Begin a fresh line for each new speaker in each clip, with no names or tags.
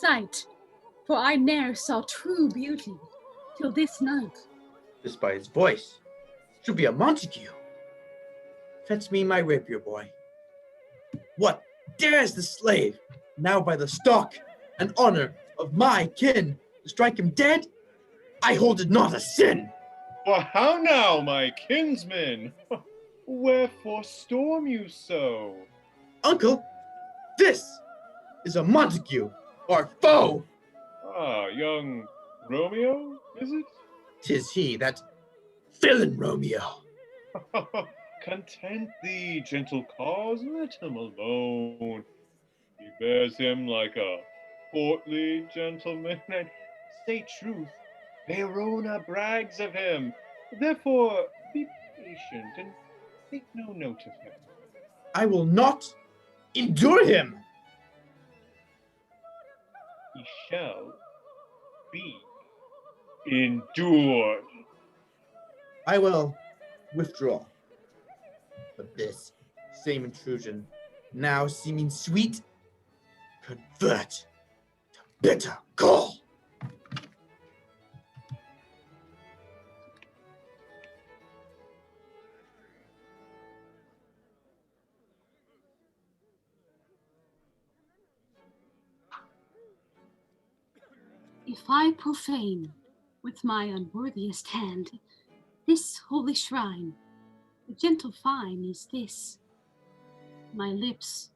sight, for I ne'er saw true beauty till this night.
Just by his voice, should be a Montague. Fetch me my rapier, boy. What dares the slave, now by the stock and honor of my kin, to strike him dead? I hold it not a sin.
For how now, my kinsmen? Wherefore storm you so?
Uncle, this is a Montague, our foe.
Ah, young Romeo, is it?
'Tis he, that villain Romeo.
Content thee, gentle cause, let him alone. He bears him like a portly gentleman, and say truth, Verona brags of him. Therefore, be patient and take no note of him.
I will not endure him.
He shall be endured.
I will withdraw. But this same intrusion, now seeming sweet, convert to bitter gall.
If I profane with my unworthiest hand this holy shrine, the gentle fine is this: my lips,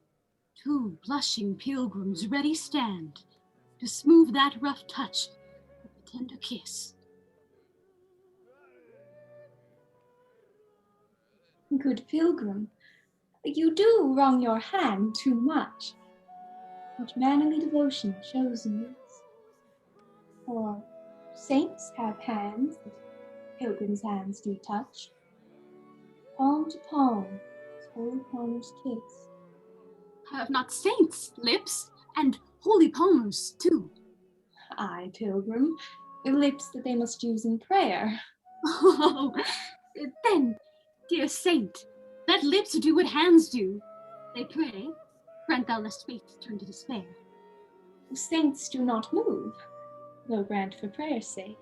two blushing pilgrims ready stand to smooth that rough touch with a tender kiss.
Good pilgrim, you do wrong your hand too much. What manly devotion shows in this? For saints have hands that pilgrims' hands do touch. Palm to palm, as holy palmers kiss.
Have not saints lips, and holy palmers too?
Aye, pilgrim, the lips that they must use in prayer.
Oh, then, dear saint, let lips do what hands do. They pray, grant thou lest faith turn to despair.
Saints do not move, though grant for prayer's sake.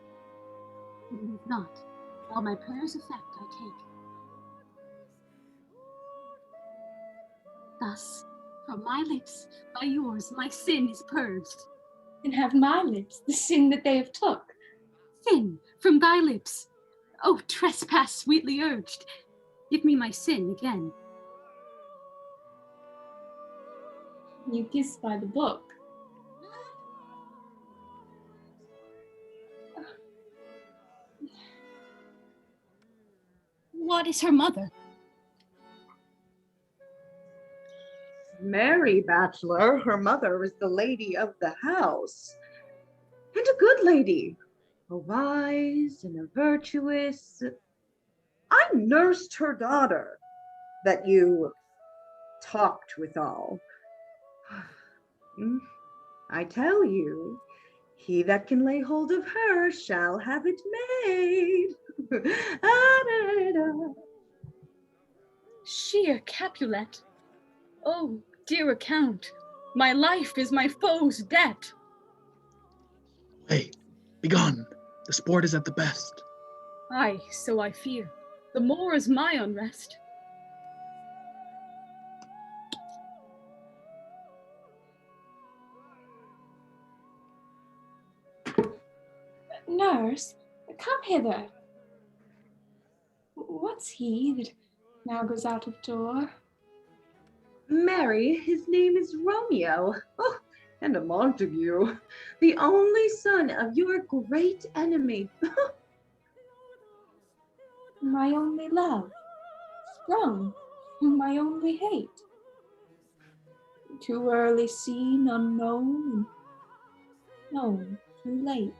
Move not, while my prayer's effect I take. Thus, from my lips, by yours, my sin is purged.
Then have my lips the sin that they have took.
Sin from thy lips, oh trespass sweetly urged, give me my sin again.
You kiss by the book.
What is her mother?
Mary, bachelor, her mother is the lady of the house, and a good lady, a wise and a virtuous. I nursed her daughter, that you talked withal. I tell you, he that can lay hold of her shall have it made.
Sheer Capulet. Oh, dear account, my life is my foe's debt.
Hey, begone. The sport is at the best.
Aye, so I fear. The more is my unrest.
Nurse, come hither. What's he that now goes out of door?
Mary, his name is Romeo. Oh, and a Montague, the only son of your great enemy.
My only love, sprung from my only hate. Too early seen, unknown, and known too late.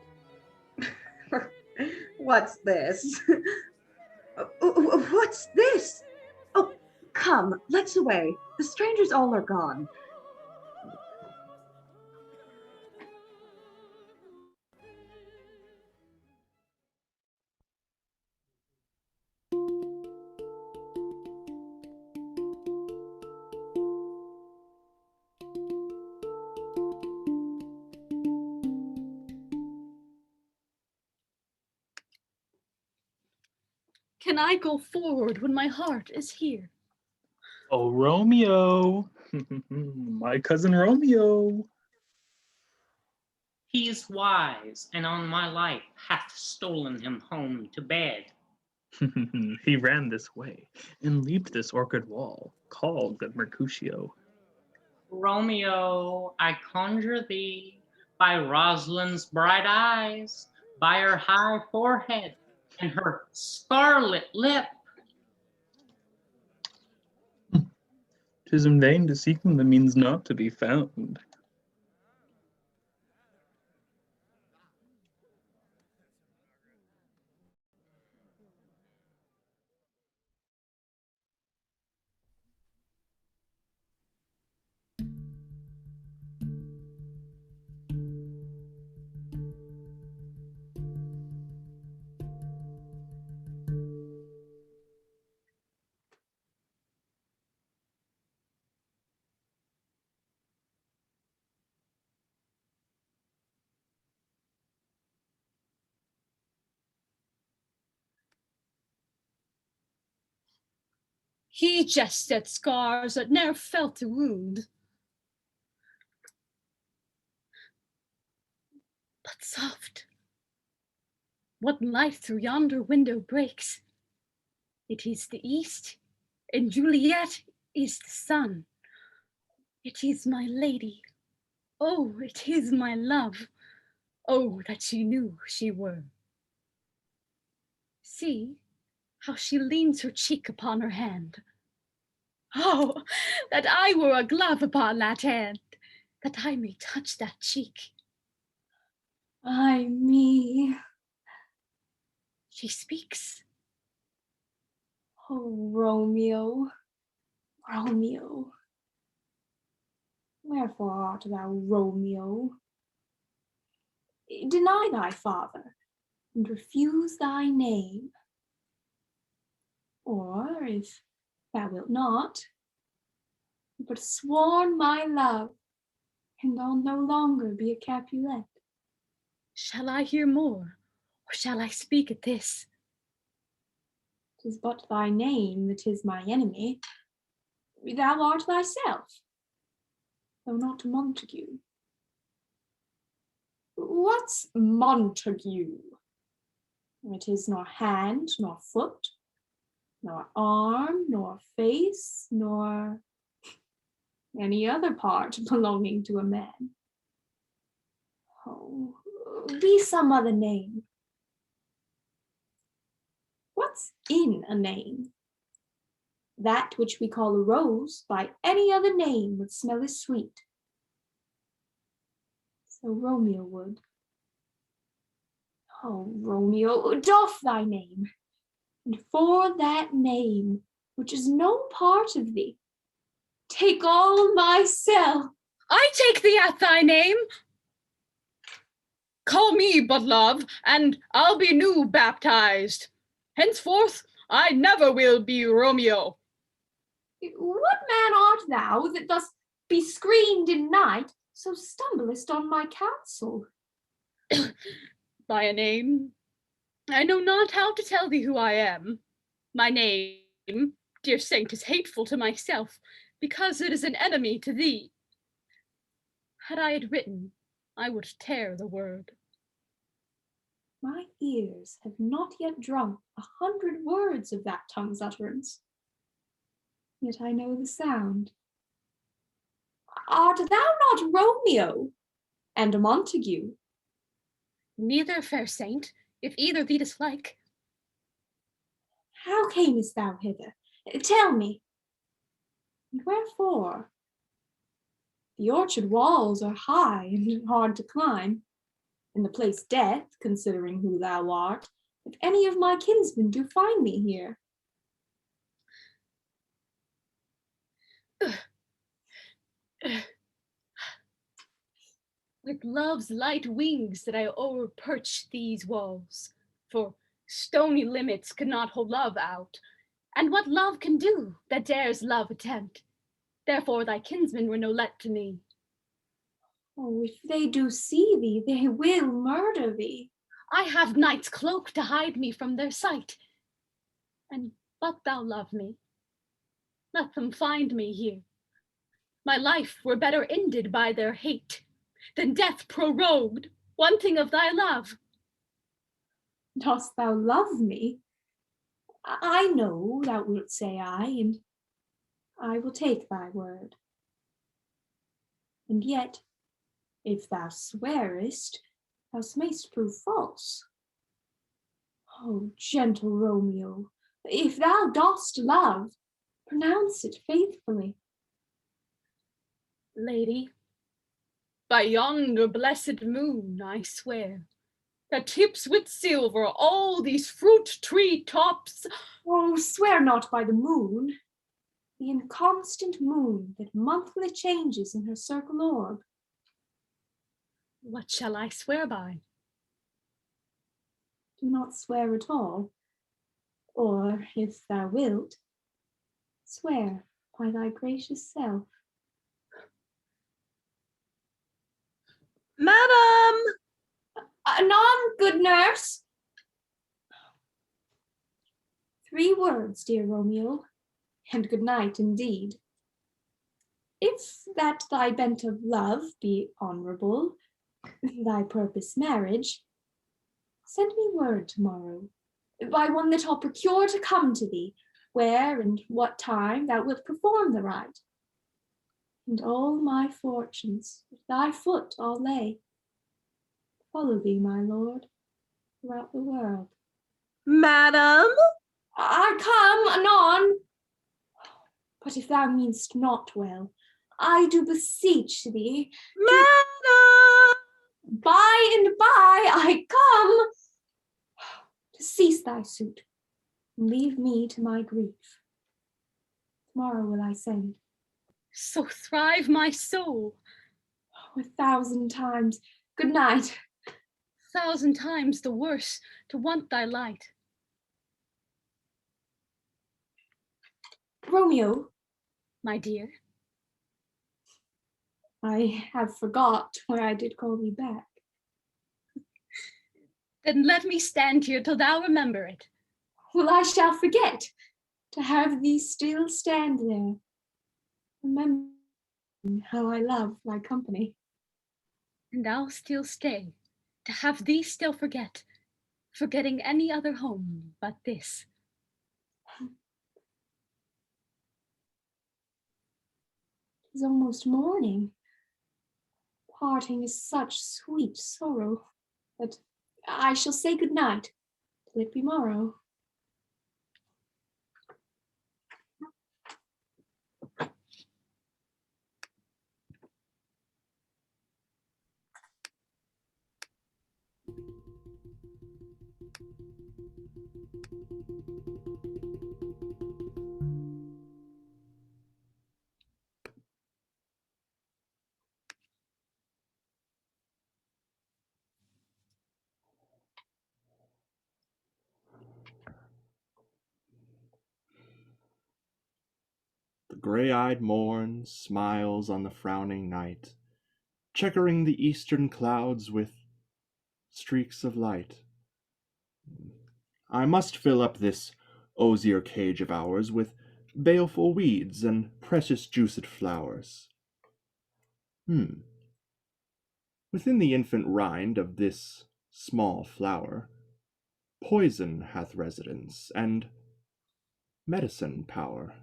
What's this? What's this? Oh, come, let's away. The strangers all are gone.
Can I go forward when my heart is here?
Oh, Romeo, my cousin Romeo.
He is wise, and on my life hath stolen him home to bed.
He ran this way and leaped this orchard wall, called the Mercutio.
Romeo, I conjure thee, by Rosalind's bright eyes, by her high forehead, and her scarlet lip.
'Tis in vain to seek them that means not to be found.
He jests at scars that ne'er felt a wound. But soft, what light through yonder window breaks? It is the east, and Juliet is the sun. It is my lady. Oh, it is my love. Oh, that she knew she were. See how she leans her cheek upon her hand. Oh, that I were a glove upon that hand, that I may touch that cheek.
Ay me.
She speaks.
Oh, Romeo, Romeo. Wherefore art thou Romeo? Deny thy father, and refuse thy name. Or, if thou wilt not, but sworn my love, and I'll no longer be a Capulet.
Shall I hear more, or shall I speak at this?
'Tis but thy name that is my enemy. Thou art thyself, though not Montague. What's Montague? It is nor hand, nor foot, nor arm, nor face, nor any other part belonging to a man. Oh, be some other name. What's in a name? That which we call a rose by any other name would smell as sweet. So Romeo would. Oh, Romeo, doff thy name, and for that name, which is no part of thee, take all myself.
I take thee at thy name. Call me but love, and I'll be new baptized. Henceforth, I never will be Romeo.
What man art thou that thus bescreened in night, so stumblest on my counsel?
By a name, I know not how to tell thee who I am. My name, dear saint, is hateful to myself, because it is an enemy to thee. Had I it written, I would tear the word.
My ears have not yet drunk 100 words of that tongue's utterance. Yet I know the sound. Art thou not Romeo and a Montague?
Neither, fair saint, if either thee dislike.
How camest thou hither? Tell me. And wherefore? The orchard walls are high and hard to climb, and the place death, considering who thou art, if any of my kinsmen do find me here.
With love's light wings did I o'erperch these walls, for stony limits could not hold love out. And what love can do that dares love attempt? Therefore thy kinsmen were no let to me.
Oh, if they do see thee, they will murder thee.
I have night's cloak to hide me from their sight. And but thou love me, let them find me here. My life were better ended by their hate, than death prorogued, wanting of thy love.
Dost thou love me? I know thou wilt say aye, and I will take thy word. And yet, if thou swearest, thou mayst prove false. Oh, gentle Romeo, if thou dost love, pronounce it faithfully.
Lady, by yonder blessed moon, I swear, that tips with silver all these fruit tree tops.
Oh, swear not by the moon, the inconstant moon that monthly changes in her circle orb.
What shall I swear by?
Do not swear at all, or, if thou wilt, swear by thy gracious self.
Madam!
Anon, good nurse. 3 words, dear Romeo, and good night indeed. If that thy bent of love be honourable, thy purpose marriage, send me word tomorrow, by one that I'll procure to come to thee, where and what time thou wilt perform the rite. And all my fortunes at thy foot I'll lay. Follow thee, my lord, throughout the world.
Madam!
I come anon. But if thou meanst not well, I do beseech thee.
Madam!
By and by I come to cease thy suit, and leave me to my grief. Tomorrow will I send.
So thrive my soul.
1,000 times good night.
1,000 times the worse to want thy light.
Romeo,
My dear,
I have forgot where I did call thee back.
then let me stand here till thou remember it.
Well, I shall forget to have thee still stand there, remembering how I love thy company.
And I'll still stay, to have thee still forget, forgetting any other home but this.
'Tis almost morning. Parting is such sweet sorrow, that I shall say good night till it be morrow.
The gray-eyed morn smiles on the frowning night, checkering the eastern clouds with streaks of light. I must fill up this osier cage of ours with baleful weeds and precious juiced flowers. Within the infant rind of this small flower, poison hath residence and medicine power.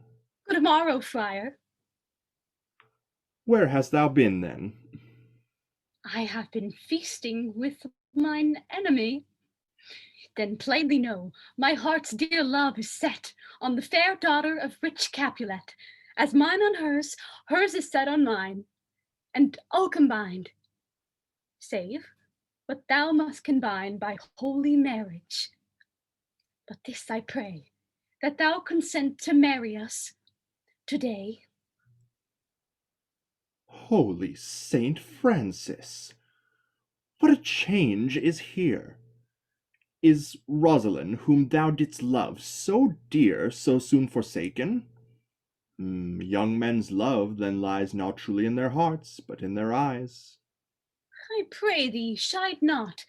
Good morrow, friar.
Where hast thou been then?
I have been feasting with mine enemy. Then plainly know, my heart's dear love is set on the fair daughter of rich Capulet, as mine on hers, hers is set on mine, and all combined, save what thou must combine by holy marriage. But this I pray, that thou consent to marry us today.
Holy Saint Francis! What a change is here! Is Rosaline, whom thou didst love so dear, so soon forsaken? Young men's love then lies not truly in their hearts, but in their eyes.
I pray thee, chide not,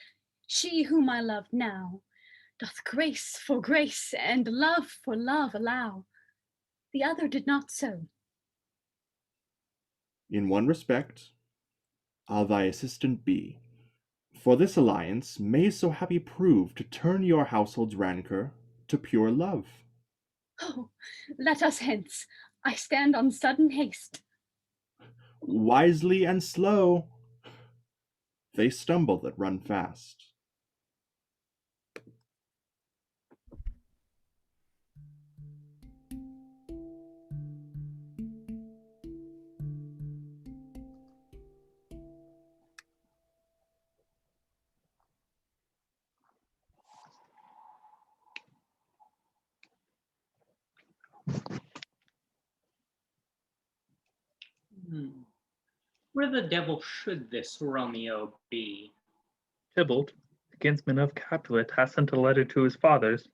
she whom I love now, doth grace for grace and love for love allow. The other did not so.
In one respect, I'll thy assistant be, for this alliance may so happy prove to turn your household's rancor to pure love.
Oh, let us hence. I stand on sudden haste.
Wisely and slow, they stumble that run fast.
Where the devil should this Romeo be?
Tybalt, the kinsman of Capulet, has sent a letter to his fathers.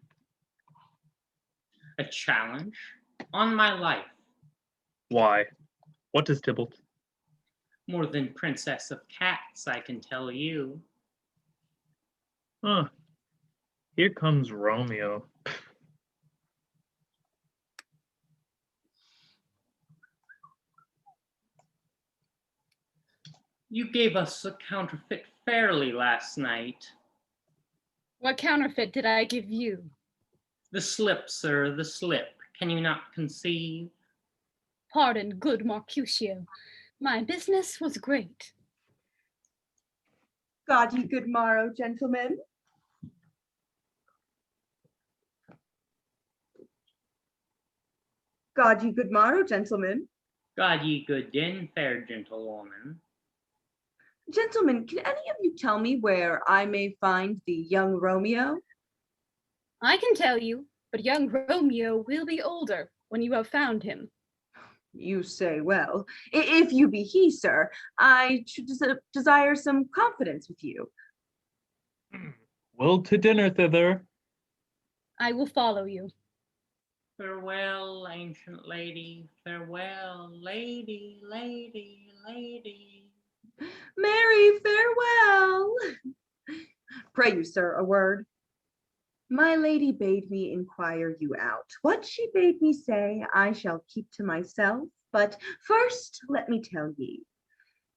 A challenge? On my life.
Why? What is Tybalt?
More than princess of cats, I can tell you.
Huh. Here comes Romeo.
You gave us a counterfeit fairly last night.
What counterfeit did I give you?
The slip, sir, the slip. Can you not conceive?
Pardon, good Mercutio. My business was great.
God ye good morrow, gentlemen. God ye good morrow, gentlemen.
God ye good din, fair gentlewoman.
Gentlemen, can any of you tell me where I may find the young Romeo?
I can tell you, but young Romeo will be older when you have found him.
You say well. If you be he, sir, I should desire some confidence with you.
Will to dinner thither.
I will follow you.
Farewell, ancient lady, farewell, lady, lady, lady.
Mary, farewell. Pray you, sir, a word. My lady bade me inquire you out. What she bade me say, I shall keep to myself. But first, let me tell ye,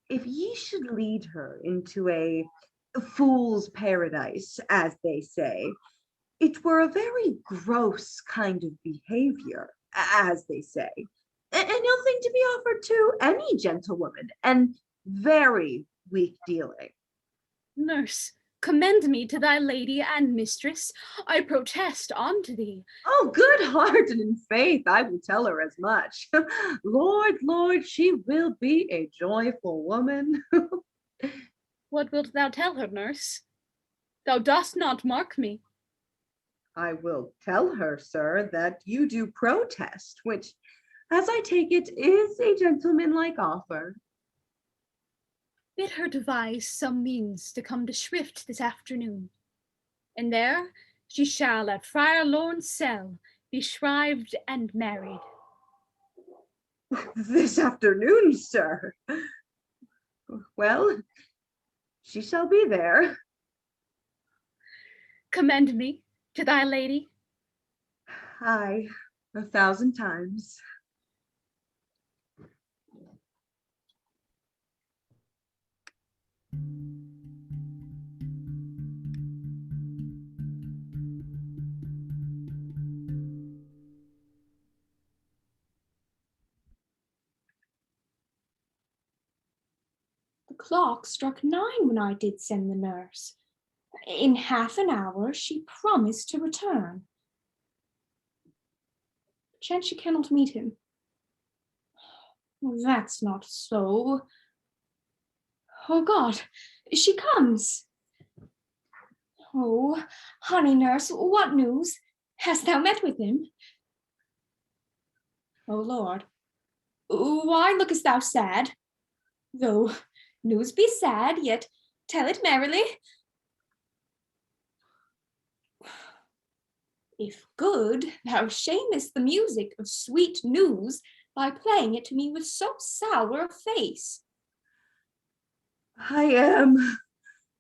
if ye should lead her into a fool's paradise, as they say, it were a very gross kind of behavior, as they say, and ill thing to be offered to any gentlewoman, and very weak dealing.
Nurse, commend me to thy lady and mistress. I protest unto thee.
Oh, good heart and in faith, I will tell her as much. Lord, Lord, she will be a joyful woman.
What wilt thou tell her, nurse? Thou dost not mark me.
I will tell her, sir, that you do protest, which, as I take it, is a gentlemanlike offer.
Bid her devise some means to come to Shrift this afternoon, and there she shall at Friar Lorne's cell be shrived and married.
This afternoon, sir. Well, she shall be there.
Commend me to thy lady.
Aye, 1,000 times.
The clock struck 9 when I did send the nurse. In half an hour she promised to return. Perchance she cannot meet him. That's not so. Oh God, she comes. Oh, honey nurse, what news? Hast thou met with him? Oh Lord, why lookest thou sad? Though news be sad, yet tell it merrily. If good, thou shamest the music of sweet news by playing it to me with so sour a face.
I am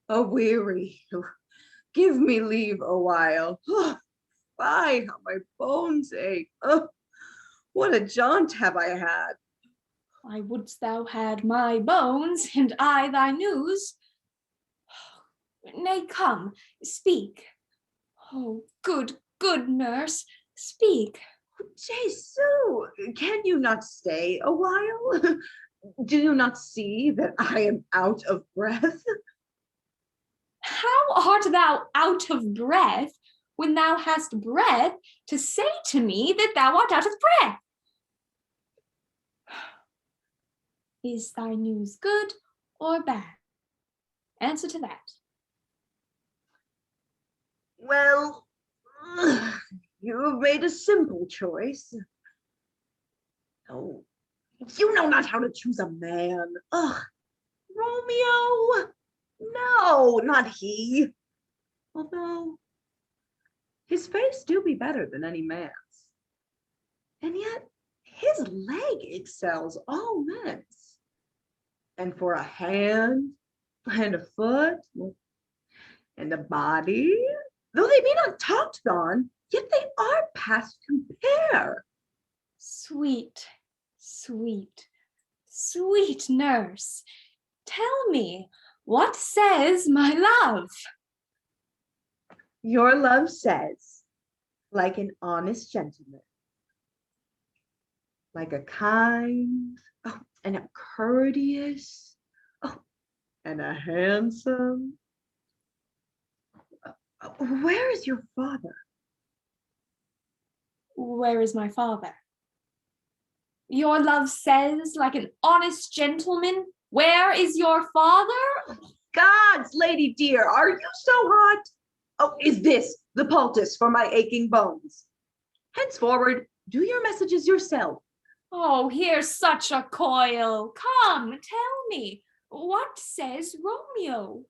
a weary, give me leave a while. Fie, how my bones ache. What a jaunt have I had.
I wouldst thou had my bones, and I thy news. Nay, come, speak. Oh, good, good nurse, speak.
Jesu, can you not stay a while? Do you not see that I am out of breath?
How art thou out of breath when thou hast breath to say to me that thou art out of breath? Is thy news good or bad? Answer to that.
Well, you have made a simple choice. Oh, you know not how to choose a man. Ugh, Romeo? No, not he. Although his face do be better than any man's. And yet his leg excels all men's. And for a hand and a foot and a body, though they be not talked on, yet they are past compare.
Sweet, sweet, sweet nurse, tell me, what says my love?
Your love says, like an honest gentleman, like a kind, and a courteous, and a handsome. Where is your father?
Where is my father? Your love says, like an honest gentleman, where is your father?
Gods, lady dear, are you so hot? Oh, is this the poultice for my aching bones? Henceforward, do your messages yourself.
Oh, here's such a coil. Come, tell me, what says Romeo?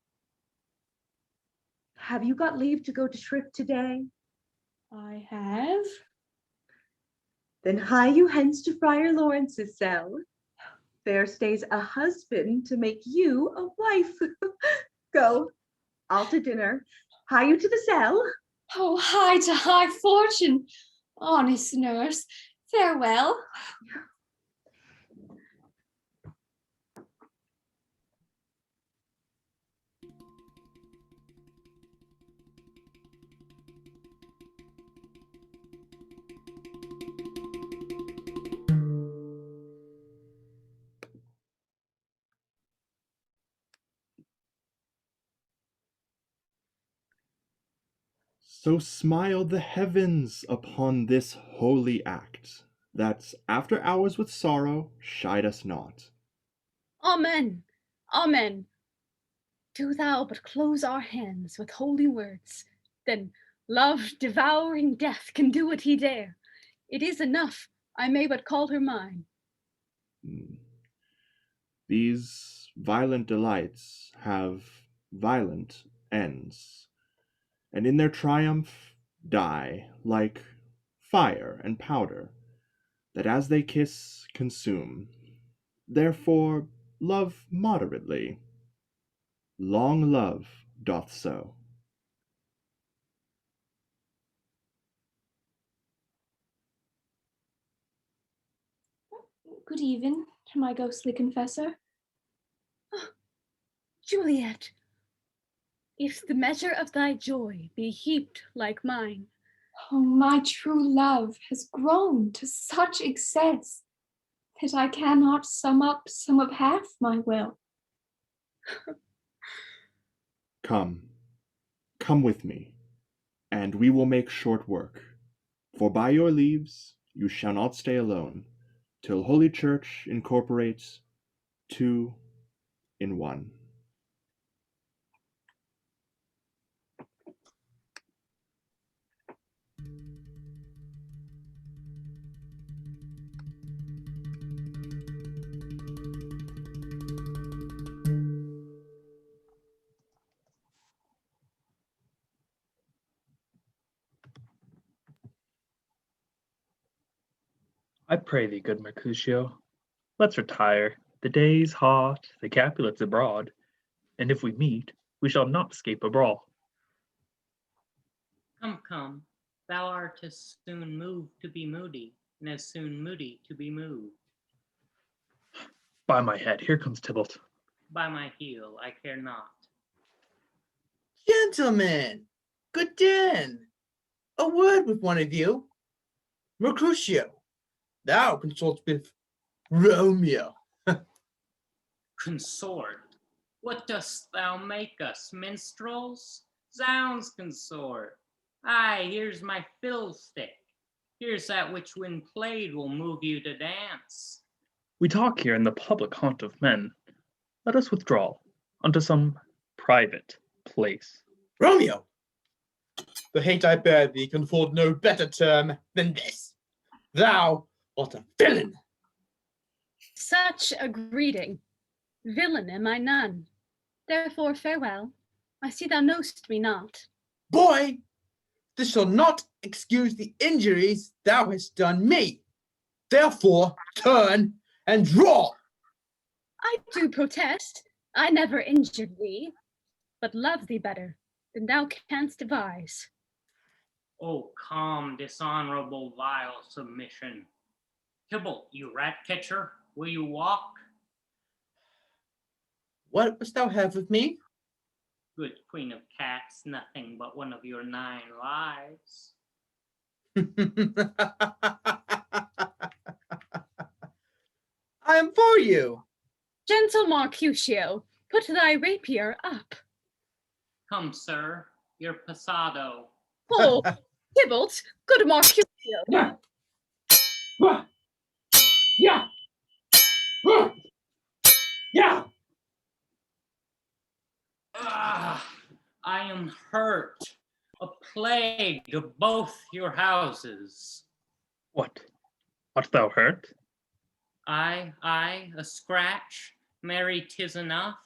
Have you got leave to go to shrift today?
I have.
Then hie you hence to Friar Lawrence's cell. There stays a husband to make you a wife. Go, all to dinner. Hie you to the cell.
Oh, high to high fortune, honest nurse, farewell.
So smiled the heavens upon this holy act, that after hours with sorrow chide us not.
Amen. Amen. Do thou but close our hands with holy words, then love devouring death can do what he dare. It is enough, I may but call her mine.
These violent delights have violent ends, and in their triumph die like fire and powder, that as they kiss consume. Therefore love moderately. Long love doth so.
Good even to my ghostly confessor.
Juliet, if the measure of thy joy be heaped like mine,
Oh, my true love has grown to such excess that I cannot sum up some of half my will.
Come, come with me, and we will make short work. For by your leaves you shall not stay alone, till Holy Church incorporates two in one.
I pray thee, good Mercutio, let's retire. The day's hot, the Capulets abroad, and if we meet, we shall not escape a brawl.
Come, come, thou art as soon moved to be moody, and as soon moody to be moved.
By my head, here comes Tybalt.
By my heel, I care not.
Gentlemen, good den. A word with one of you. Mercutio, thou consorts with Romeo.
Consort, what dost thou make us, minstrels? Zounds, consort. Aye, here's my fiddlestick. Here's that which when played will move you to dance.
We talk here in the public haunt of men. Let us withdraw unto some private place.
Romeo, the hate I bear thee can afford no better term than this. Thou art a villain.
Such a greeting. Villain am I none. Therefore farewell. I see thou know'st me not.
Boy, this shall not excuse the injuries thou hast done me. Therefore turn and draw.
I do protest. I never injured thee, but love thee better than thou canst devise.
Oh, calm, dishonorable, vile submission. Tybalt, you rat catcher, will you walk?
What wouldst thou have with me?
Good queen of cats, nothing but one of your 9 lives.
I am for you.
Gentle Mercutio, put thy rapier up.
Come, sir, your passado.
Oh, Tybalt, good Mercutio.
Yeah. Yeah.
Ah, I am hurt. A plague of both your houses.
What? Art thou hurt?
I, a scratch. Marry, 'tis enough.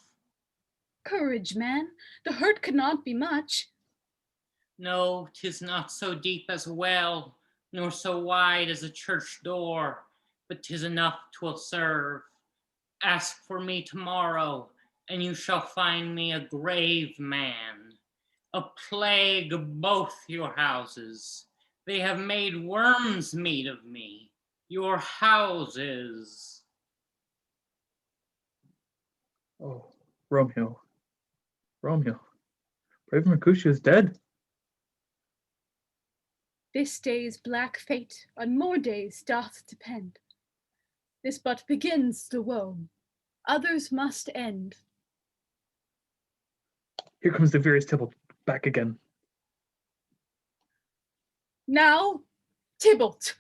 Courage, man. The hurt could not be much.
No, 'tis not so deep as a well, nor so wide as a church door, but 'tis enough 'twill serve. Ask for me tomorrow, and you shall find me a grave man. A plague of both your houses. They have made worms meat of me. Your houses.
Oh, Romeo. Romeo. Brave Mercutio is dead.
This day's black fate on more days doth depend. This but begins the woe. Others must end.
Here comes the furious Tybalt back again.
Now, Tybalt,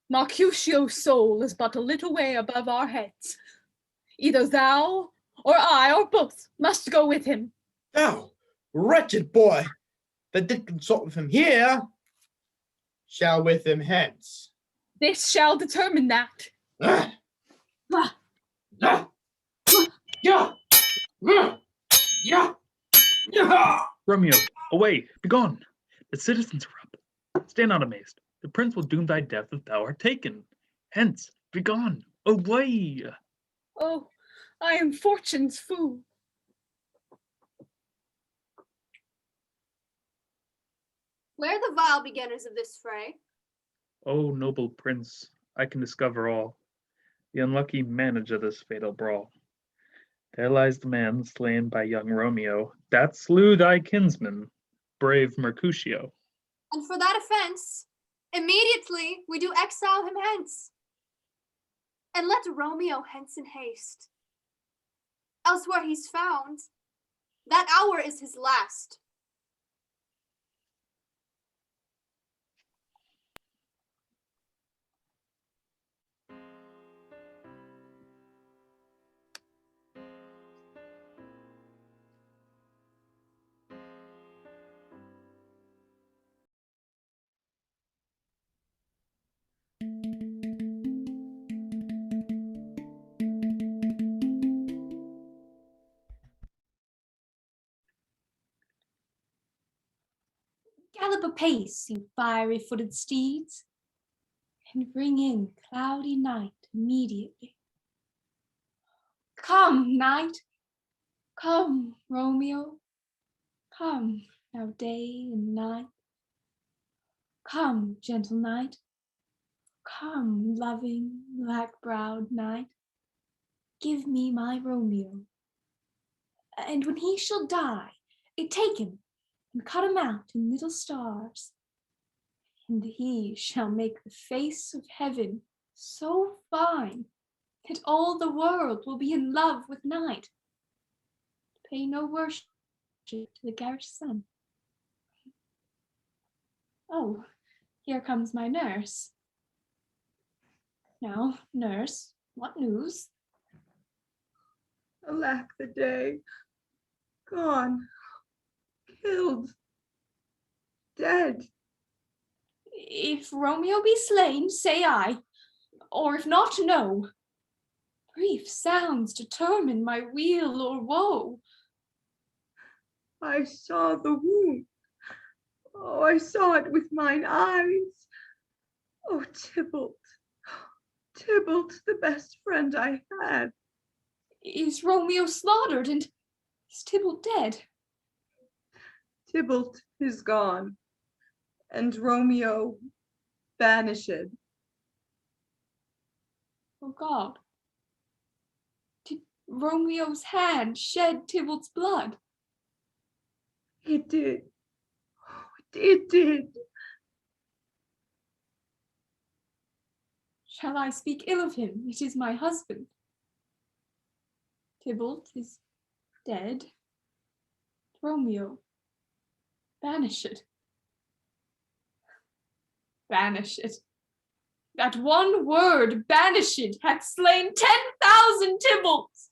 Mercutio's soul is but a little way above our heads. Either thou or I or both must go with him.
Thou, wretched boy, that did consort with him here, shall with him hence.
This shall determine that.
Ah. Ah. Ah. Yeah. Ah. Yeah. Yeah.
Romeo, away, begone. The citizens are up. Stand not amazed. The prince will doom thy death if thou art taken. Hence, begone, away.
Oh, I am fortune's fool.
Where are the vile beginners of this fray?
O noble prince, I can discover all. The unlucky manage of this fatal brawl. There lies the man slain by young Romeo, that slew thy kinsman, brave Mercutio.
And for that offense, immediately we do exile him hence. And let Romeo hence in haste. Else where he's found, that hour is his last.
Gallop apace, you fiery-footed steeds, and bring in cloudy night immediately. Come, night. Come, Romeo. Come, now day and night. Come, gentle knight. Come, loving, black-browed knight. Give me my Romeo. And when he shall die, take him and cut him out in little stars. And he shall make the face of heaven so fine that all the world will be in love with night. Pay no worship to the garish sun. Oh, here comes my nurse. Now, nurse, what news?
Alack the day. Gone. Killed. Dead.
If Romeo be slain, say I, or if not, no. Brief sounds determine my weal or woe.
I saw the wound. Oh, I saw it with mine eyes. Oh, Tybalt. Tybalt, the best friend I had.
Is Romeo slaughtered, and is Tybalt dead?
Tybalt is gone, and Romeo banished.
Oh God, did Romeo's hand shed Tybalt's blood?
It did. It did.
Shall I speak ill of him? It is my husband. Tybalt is dead. Romeo banished. Banished. That one word, banished, hath slain 10,000 Tybalts.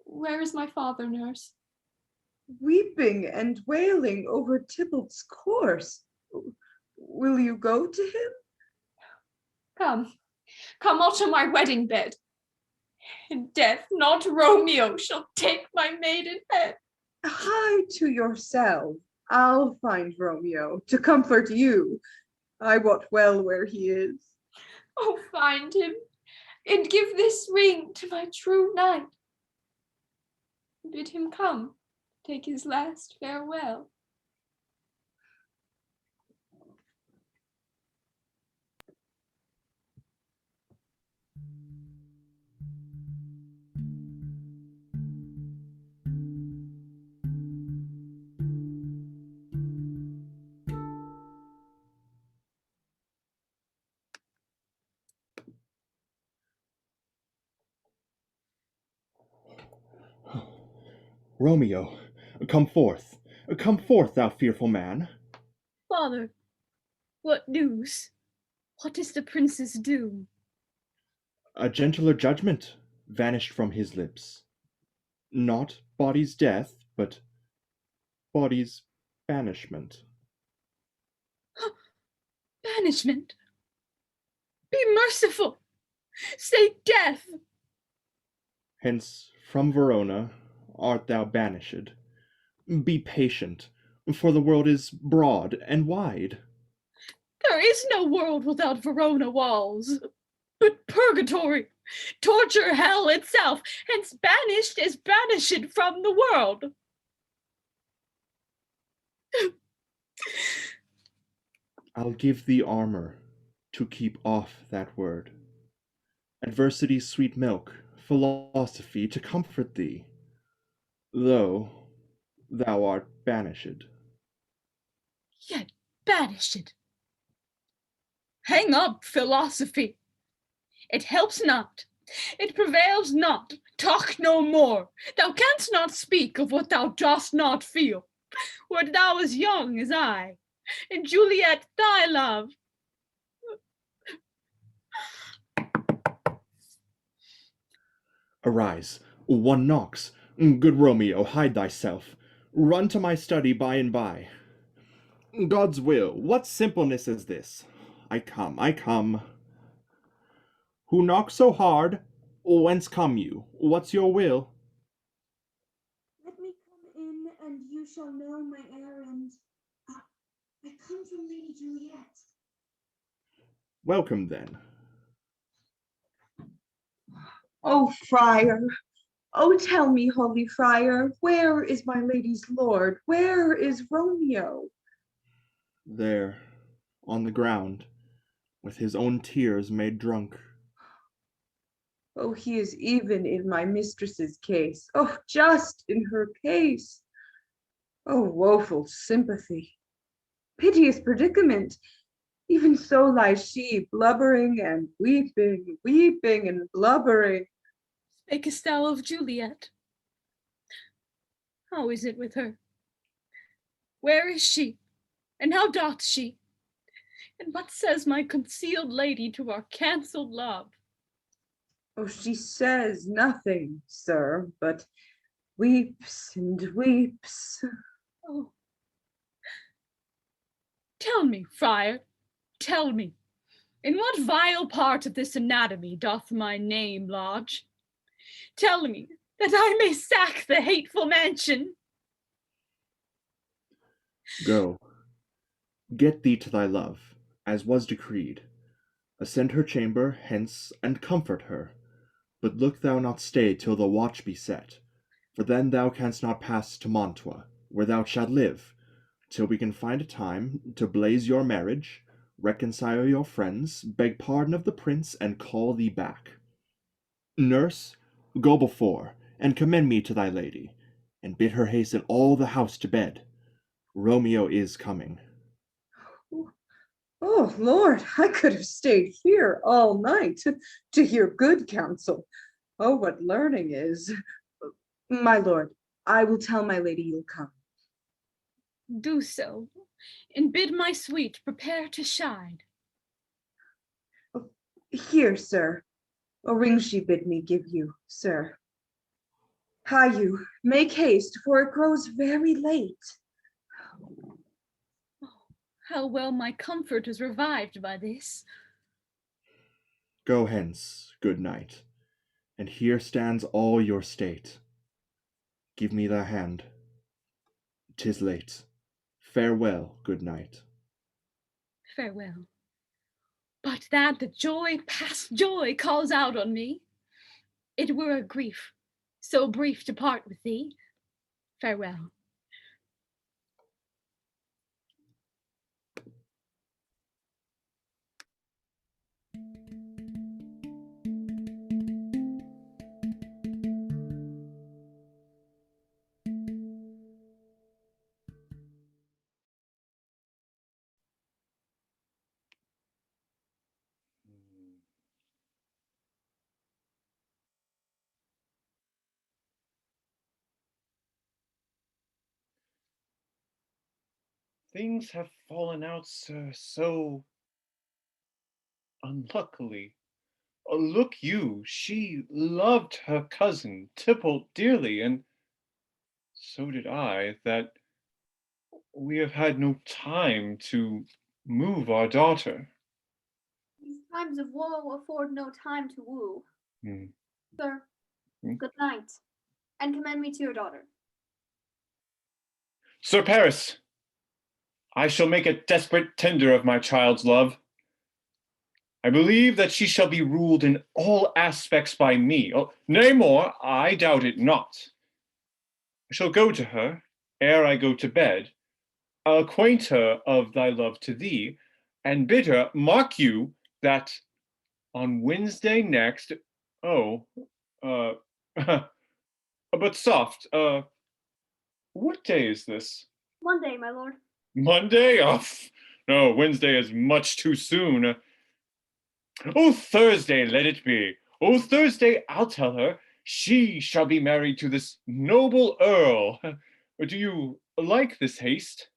Where is my father, nurse?
Weeping and wailing over Tybalt's corse. Will you go to him?
Come all to my wedding bed. In death, not Romeo shall take my maiden head.
Hie to yourself. I'll find Romeo to comfort you. I wot well where he is.
Oh, find him, and give this ring to my true knight. Bid him come, take his last farewell.
Romeo, come forth, thou fearful man.
Father, what news? What is the prince's doom?
A gentler judgment vanished from his lips. Not body's death, but body's banishment.
Banishment? Be merciful! Say death!
Hence from Verona art thou banished. Be patient, for the world is broad and wide.
There is no world without Verona walls, but purgatory, torture hell itself, hence banished is banished from the world.
I'll give thee armor to keep off that word, adversity's sweet milk, philosophy to comfort thee, though thou art banished.
Yet banished. Hang up philosophy. It helps not. It prevails not. Talk no more. Thou canst not speak of what thou dost not feel. Wert thou as young as I, and Juliet thy love.
Arise, one knocks. Good Romeo, hide thyself. Run to my study by and by. God's will, what simpleness is this? I come. Who knocks so hard? Whence come you? What's your will?
Let me come in, and you shall know my errand. I come from Lady Juliet.
Welcome then.
Oh, friar. Oh, tell me, holy friar, where is my lady's lord? Where is Romeo?
There, on the ground, with his own tears made drunk.
Oh, he is even in my mistress's case. Oh, just in her case. Oh, woeful sympathy. Piteous predicament. Even so lies she, blubbering and weeping, weeping and blubbering.
Spakest thou of Juliet? How is it with her? Where is she? And how doth she? And what says my concealed lady to our cancelled love?
Oh, she says nothing, sir, but weeps and weeps.
Oh, tell me, friar, tell me, in what vile part of this anatomy doth my name lodge? Tell me, that I may sack the hateful mansion.
Go, get thee to thy love, as was decreed. Ascend her chamber hence, and comfort her. But look thou not stay till the watch be set, for then thou canst not pass to Mantua, where thou shalt live, till we can find a time to blaze your marriage, reconcile your friends, beg pardon of the prince, and call thee back. Nurse, go before, and commend me to thy lady, and bid her hasten all the house to bed. Romeo is coming.
Oh, Lord, I could have stayed here all night to hear good counsel. Oh, what learning is. My lord, I will tell my lady you'll come.
Do so, and bid my suite prepare to shine.
Here, sir, a ring she bid me give you, sir. Hie you, make haste, for it grows very late.
How well my comfort is revived by this.
Go hence, good knight, and here stands all your state. Give me thy hand. 'Tis late. Farewell, good knight.
Farewell. But that the joy past joy calls out on me. It were a grief, so brief to part with thee. Farewell.
Things have fallen out, sir, so unluckily. Look you, she loved her cousin Tybalt dearly, and so did I, that we have had no time to move our daughter.
These times of woe afford no time to woo.
Hmm.
Sir,
Hmm?
good night, and commend me to your daughter.
Sir Paris, I shall make a desperate tender of my child's love. I believe that she shall be ruled in all aspects by me. Oh, nay more, I doubt it not. I shall go to her ere I go to bed, acquaint her of thy love to thee, and bid her mark you that on Wednesday next, oh, uh, but soft, what day is this?
Monday, my lord.
Monday? Oh, no, Wednesday is much too soon. Oh, Thursday let it be. Oh, Thursday I'll tell her she shall be married to this noble earl. Do you like this haste?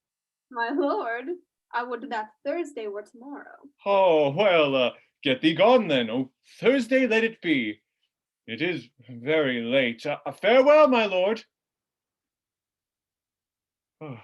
My lord, I would that Thursday were tomorrow.
Oh, well, get thee gone then. Oh, Thursday let it be. It is very late. Farewell, my lord. Oh.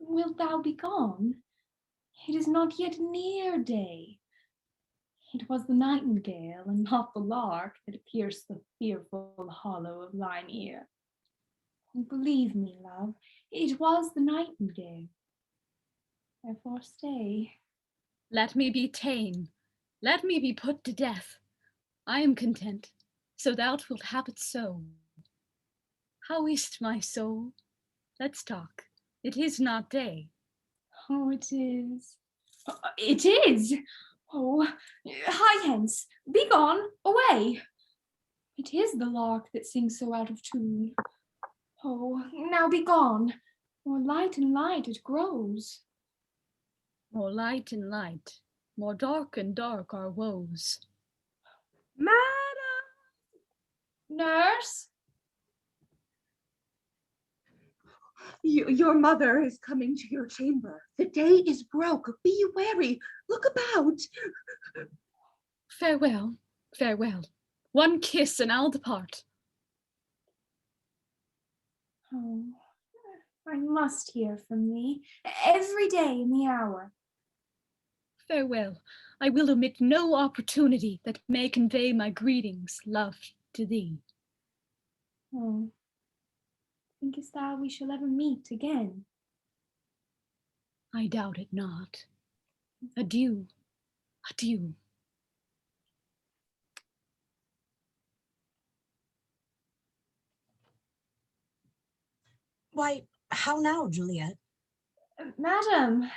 Wilt thou be gone? It is not yet near day. It was the nightingale and not the lark that pierced the fearful hollow of thine ear. Believe me, love, it was the nightingale. Therefore stay.
Let me be ta'en. Let me be put to death. I am content, so thou wilt have it so. How is't, my soul? Let's talk. It is not day.
Oh, it is. It is! Oh, hie hence, be gone, away! It is the lark that sings so out of tune. Oh, now be gone. More light and light it grows.
More light and light, more dark and dark our woes.
Madam!
Nurse?
Your mother is coming to your chamber. The day is broke. Be wary. Look about.
Farewell, farewell. One kiss and I'll depart.
Oh, I must hear from thee every day in the hour.
Farewell. I will omit no opportunity that may convey my greetings, love, to thee.
Oh, thinkest thou we shall ever meet again?
I doubt it not. Adieu, adieu.
Why, how now, Juliet?
Madam,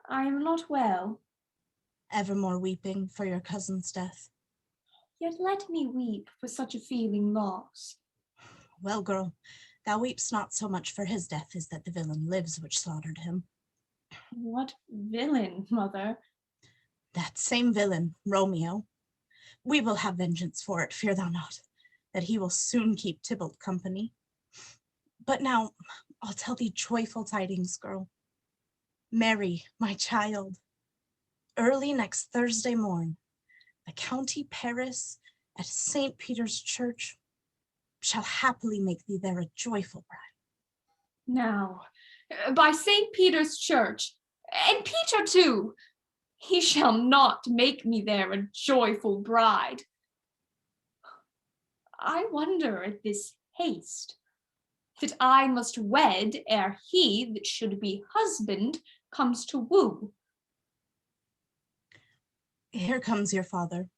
I am not well.
Evermore weeping for your cousin's death?
Yet let me weep for such a feeling loss.
Well, girl, thou weepst not so much for his death as that the villain lives which slaughtered him.
What villain, mother?
That same villain, Romeo. We will have vengeance for it, fear thou not, that he will soon keep Tybalt company. But now, I'll tell thee joyful tidings, girl. Mary, my child, early next Thursday morn, the county Paris at St. Peter's Church shall happily make thee there a joyful bride.
Now, by St. Peter's Church, and Peter too, he shall not make me there a joyful bride. I wonder at this haste, that I must wed ere he that should be husband comes to woo.
Here comes your father.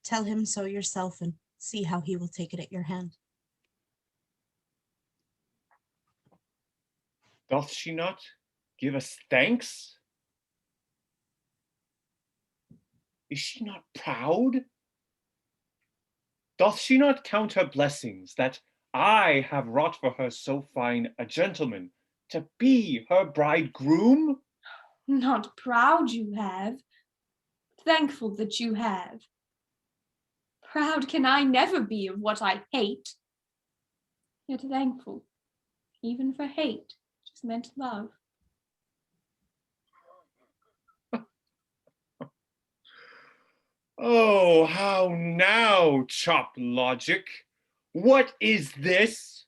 Tell him so yourself and see how he will take it at your hand.
Doth she not give us thanks? Is she not proud? Doth she not count her blessings that I have wrought for her so fine a gentleman to be her bridegroom?
Not proud you have, thankful that you have. Proud can I never be of what I hate, yet thankful, even for hate, which is meant love.
Oh, how now, chop logic? What is this?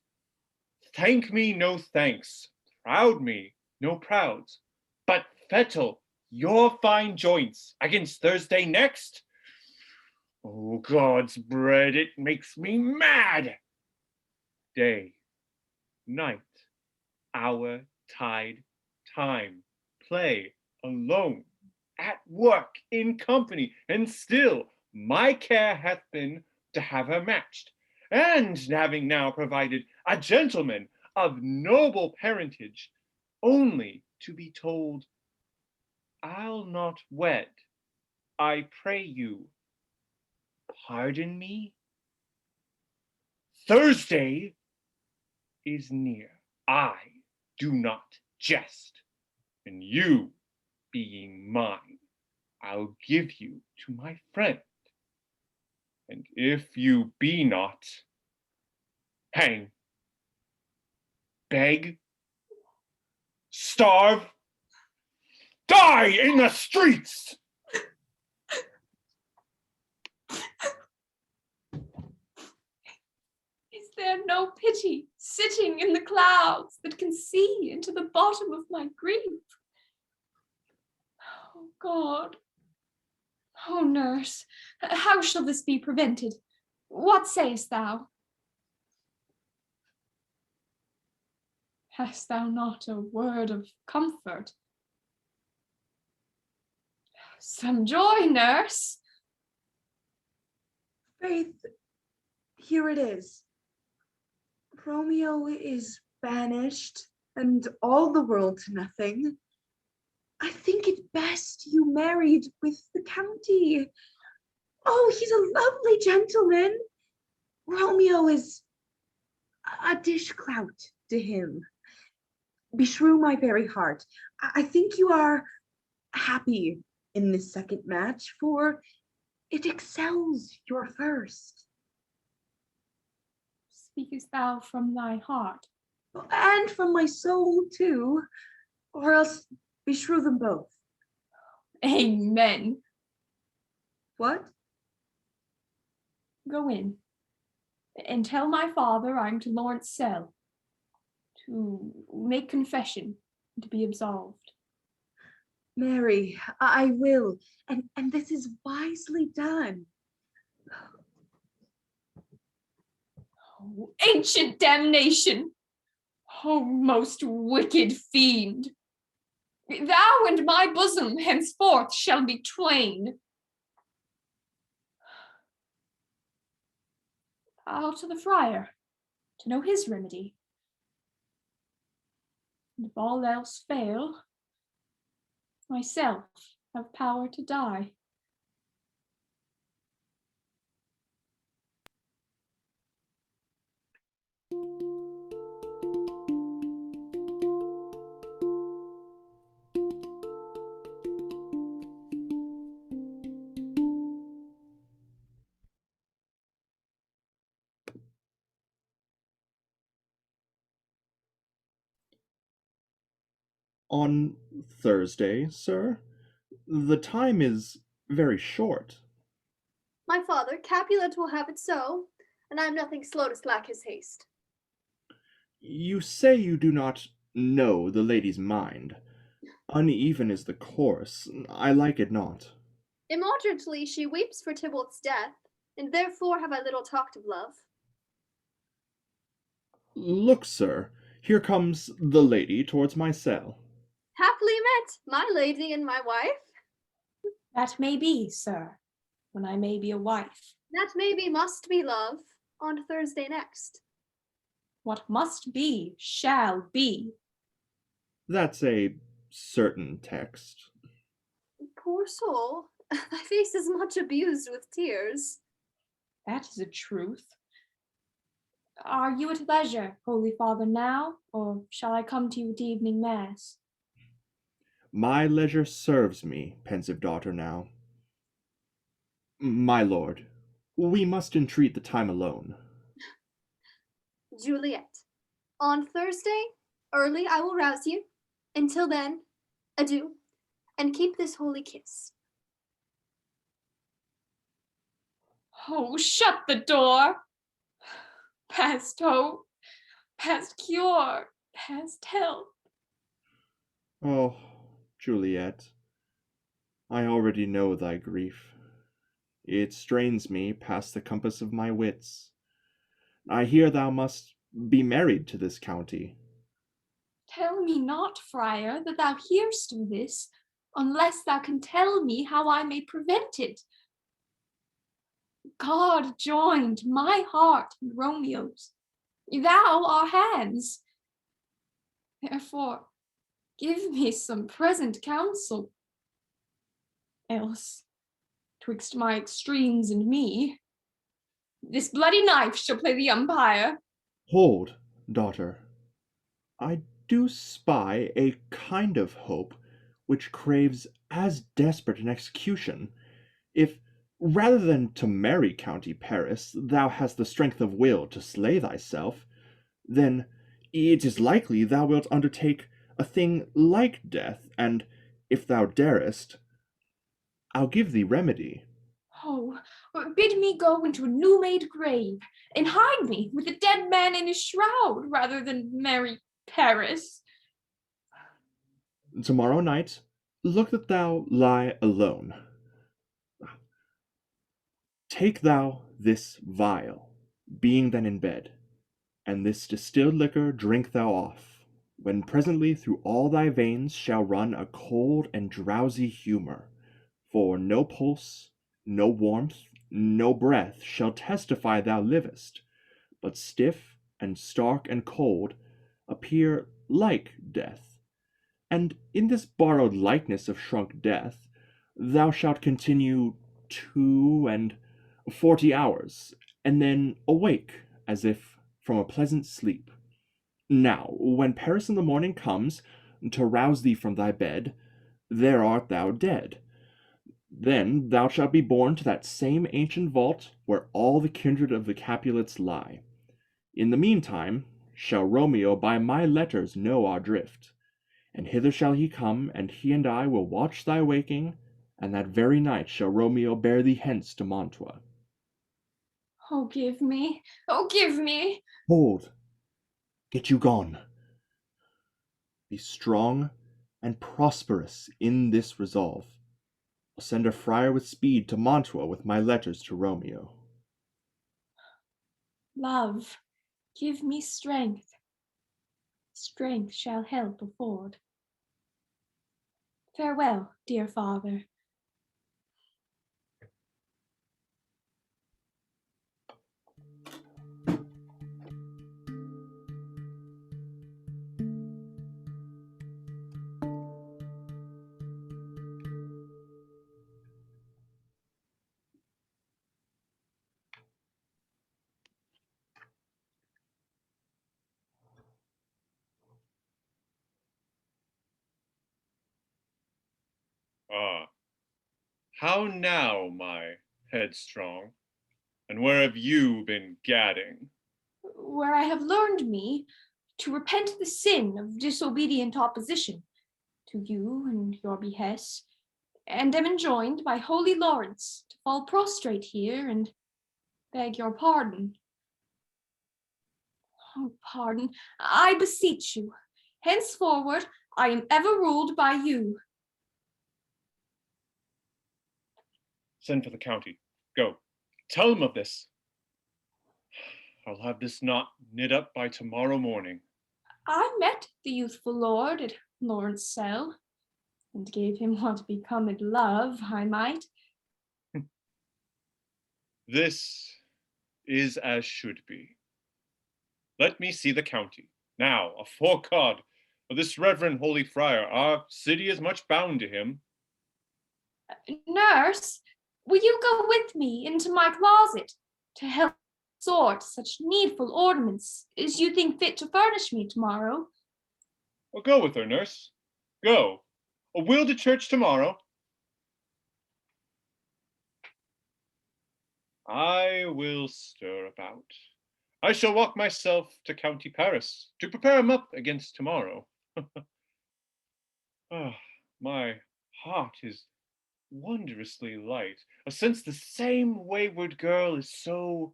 Thank me no thanks, proud me no prouds, but fettle your fine joints against Thursday next? Oh, God's bread, it makes me mad. Day, night, hour, tide, time, play, alone, at work, in company, and still my care hath been to have her matched, and having now provided a gentleman of noble parentage, only to be told, I'll not wed, I pray you, pardon me? Thursday is near. I do not jest, and you being mine, I'll give you to my friend. And if you be not, hang, beg, starve, die in the streets.
Is there no pity sitting in the clouds that can see into the bottom of my grief? Oh God, Oh, nurse, how shall this be prevented? What sayest thou? Hast thou not a word of comfort? Some joy, nurse.
Faith, here it is. Romeo is banished, and all the world to nothing. I think it best you married with the county. Oh, he's a lovely gentleman. Romeo is a dishclout to him. Beshrew my very heart. I think you are happy in this second match, for it excels your first.
Speakest thou from thy heart?
And from my soul too, or else beshrew them both.
Amen.
What?
Go in and tell my father I'm to Lawrence Cell to make confession and to be absolved.
Mary, I will, and this is wisely done.
Oh, ancient damnation! Oh, most wicked fiend! Thou and my bosom henceforth shall be twain. I'll to the friar to know his remedy. And if all else fail, myself have power to die.
On Thursday, sir? The time is very short.
My father, Capulet, will have it so, and I am nothing slow to slack his haste.
You say you do not know the lady's mind. Uneven is the course. I like it not.
Immoderately she weeps for Tybalt's death, and therefore have I little talked of love.
Look, sir, here comes the lady towards my cell.
Happily met, my lady and my wife.
That may be, sir, when I may be a wife.
That maybe must be, love, on Thursday next.
What must be, shall be.
That's a certain text.
Poor soul, thy face is much abused with tears.
That is a truth. Are you at leisure, Holy Father, now, or shall I come to you at evening mass?
My leisure serves me, pensive daughter, now. My lord, we must entreat the time alone.
Juliet, on Thursday, early I will rouse you. Until then, adieu, and keep this holy kiss.
Oh, shut the door! Past hope, past cure, past help.
Oh, Juliet, I already know thy grief. It strains me past the compass of my wits. I hear thou must be married to this county.
Tell me not, friar, that thou hear'st of this, unless thou can tell me how I may prevent it. God joined my heart and Romeo's. Thou our hands. Therefore, give me some present counsel. Else, twixt my extremes and me, this bloody knife shall play the umpire.
Hold, daughter. I do spy a kind of hope which craves as desperate an execution. If, rather than to marry County Paris, thou hast the strength of will to slay thyself, then it is likely thou wilt undertake a thing like death, and if thou darest, I'll give thee remedy.
Oh, bid me go into a new-made grave and hide me with a dead man in his shroud rather than marry Paris.
Tomorrow night, look that thou lie alone. Take thou this vial, being then in bed, and this distilled liquor drink thou off, when presently through all thy veins shall run a cold and drowsy humour, for no pulse, no warmth, no breath shall testify thou livest, but stiff and stark and cold appear like death. And in this borrowed likeness of shrunk death, thou shalt continue 42 hours, and then awake as if from a pleasant sleep. Now, when Paris in the morning comes to rouse thee from thy bed, there art thou dead. Then thou shalt be borne to that same ancient vault where all the kindred of the Capulets lie. In the meantime shall Romeo by my letters know our drift, and hither shall he come, and he and I will watch thy waking, and that very night shall Romeo bear thee hence to Mantua.
Oh, give me, oh, give me.
Hold, get you gone. Be strong and prosperous in this resolve. I'll send a friar with speed to Mantua with my letters to Romeo.
Love, give me strength. Strength shall help afford. Farewell, dear father.
Ah, how now, my headstrong? And where have you been gadding?
Where I have learned me to repent the sin of disobedient opposition to you and your behests, and am enjoined by holy Lawrence to fall prostrate here and beg your pardon. Oh, pardon, I beseech you. Henceforward, I am ever ruled by you.
Send for the county. Go. Tell him of this. I'll have this knot knit up by tomorrow morning.
I met the youthful lord at Lawrence's cell, and gave him what becometh love, I might.
This is as should be. Let me see the county. Now, afore God, for this reverend holy friar, our city is much bound to him.
Nurse, will you go with me into my closet to help sort such needful ornaments as you think fit to furnish me tomorrow?
Well, go with her, nurse. Go. Or we'll to church tomorrow. I will stir about. I shall walk myself to County Paris to prepare him up against tomorrow. Ah, my heart is wondrously light, since the same wayward girl is so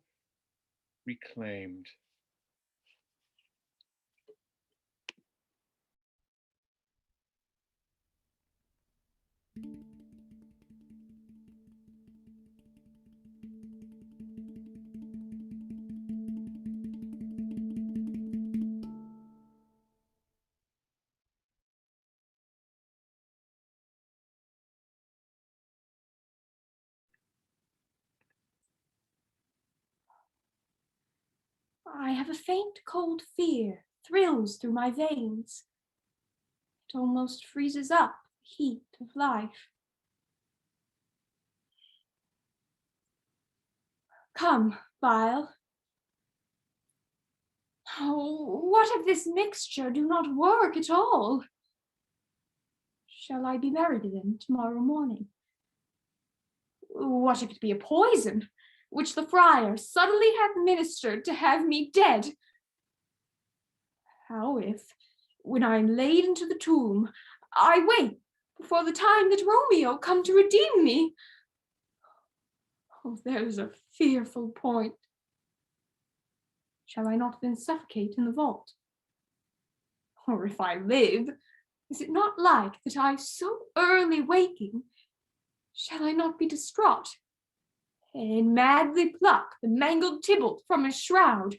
reclaimed.
I have a faint cold fear thrills through my veins. It almost freezes up the heat of life. Come, Bile. Oh, what if this mixture do not work at all? Shall I be buried then tomorrow morning? What if it be a poison, which the friar subtly hath ministered to have me dead? How if, when I am laid into the tomb, I wake before the time that Romeo come to redeem me? Oh, there's a fearful point. Shall I not then suffocate in the vault? Or if I live, is it not like that I, so early waking, shall I not be distraught,
and madly pluck the mangled Tybalt from his shroud,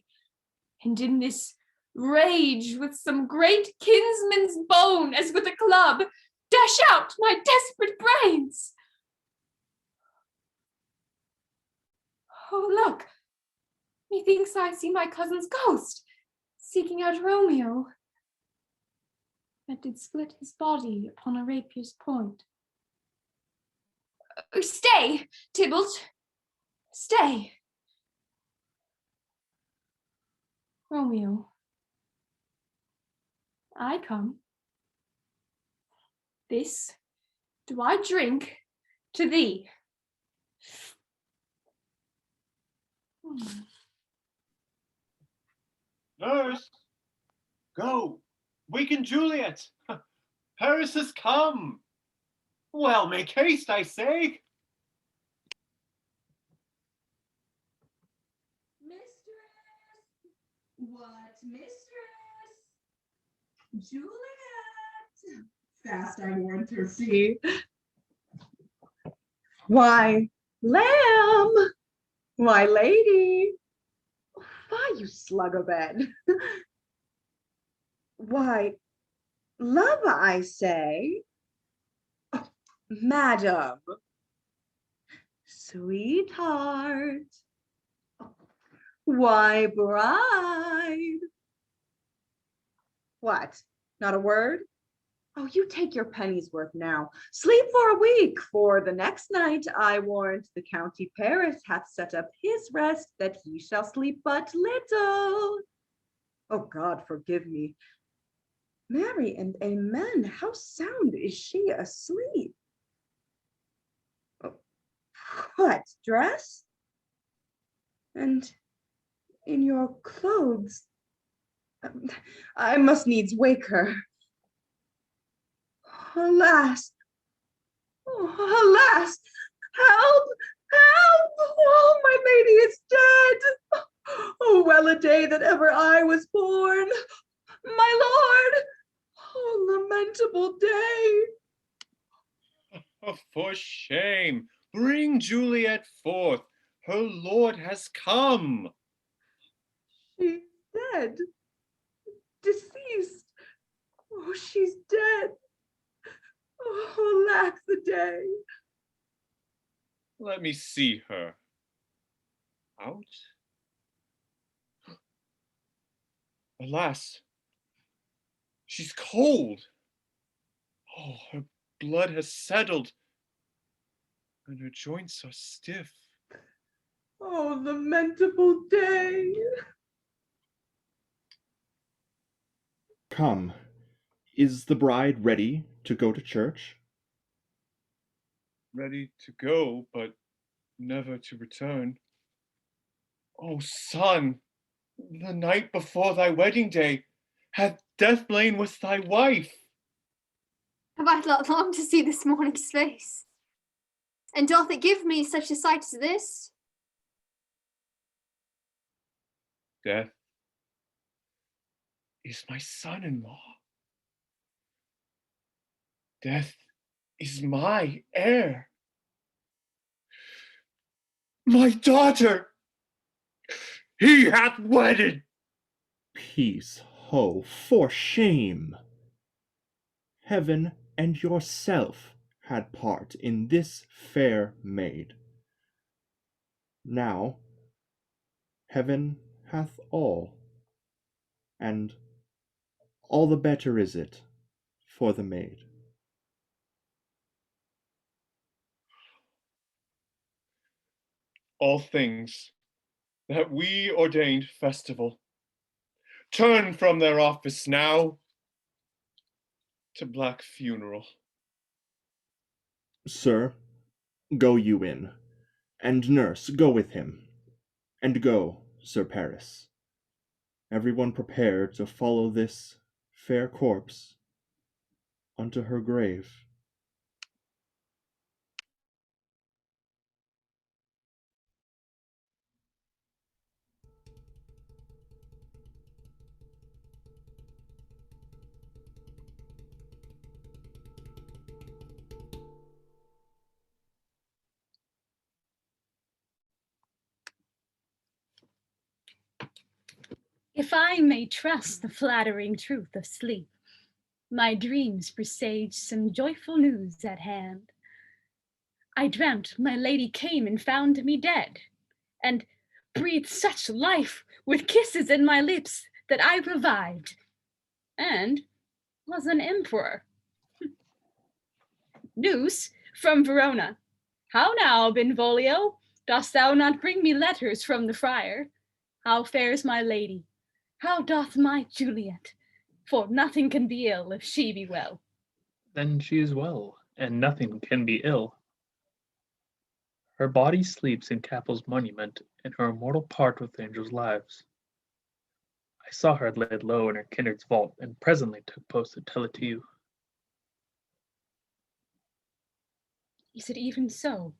and in this rage with some great kinsman's bone as with a club, dash out my desperate brains. Oh, look, methinks I see my cousin's ghost, seeking out Romeo, that did split his body upon a rapier's point. Stay, Tybalt, stay. Romeo, I come. This do I drink to thee.
Nurse, go, waken Juliet. Paris has come. Well, make haste, I say.
Mistress! What, mistress? Juliet! Fast I warned her, see. Why, lamb! Why, lady! Why, you slug a bed! Why, love, I say. Oh, madam! Sweetheart! Why, bride? What? Not a word? Oh, you take your penny's worth now. Sleep for a week, for the next night, I warrant the county Paris hath set up his rest, that he shall sleep but little. Oh, God, forgive me. Mary and amen, how sound is she asleep? Oh, what, dress? And in your clothes? I must needs wake her. Alas, oh, alas, help, help, oh, my lady is dead. Oh, well a day that ever I was born. My lord, oh, lamentable day.
Oh, for shame, bring Juliet forth. Her lord has come.
She's dead, deceased. Oh, she's dead. Oh, lack the day.
Let me see her. Out? Alas, she's cold. Oh, her blood has settled, and her joints are stiff.
Oh, lamentable day.
Come, is the bride ready to go to church?
Ready to go, but never to return. O son, the night before thy wedding day, hath death lain with thy wife.
Have I not longed to see this morning's face? And doth it give me such a sight as this?
Death is my son-in-law. Death is my heir. My daughter he hath wedded.
Peace, ho, for shame! Heaven and yourself had part in this fair maid. Now heaven hath all, and all the better is it for the maid.
All things that we ordained festival turn from their office now to black funeral.
Sir, go you in, and nurse, go with him, and go, Sir Paris. Everyone prepare to follow this fair corpse unto her grave.
If I may trust the flattering truth of sleep, my dreams presage some joyful news at hand. I dreamt my lady came and found me dead, and breathed such life with kisses in my lips that I revived, and was an emperor. News from Verona. How now, Benvolio? Dost thou not bring me letters from the friar? How fares my lady? How doth my Juliet? For nothing can be ill if she be well.
Then she is well, and nothing can be ill. Her body sleeps in Capel's monument, and her immortal part with angels' lives. I saw her laid low in her kindred's vault, and presently took post to tell it to you.
Is it even so?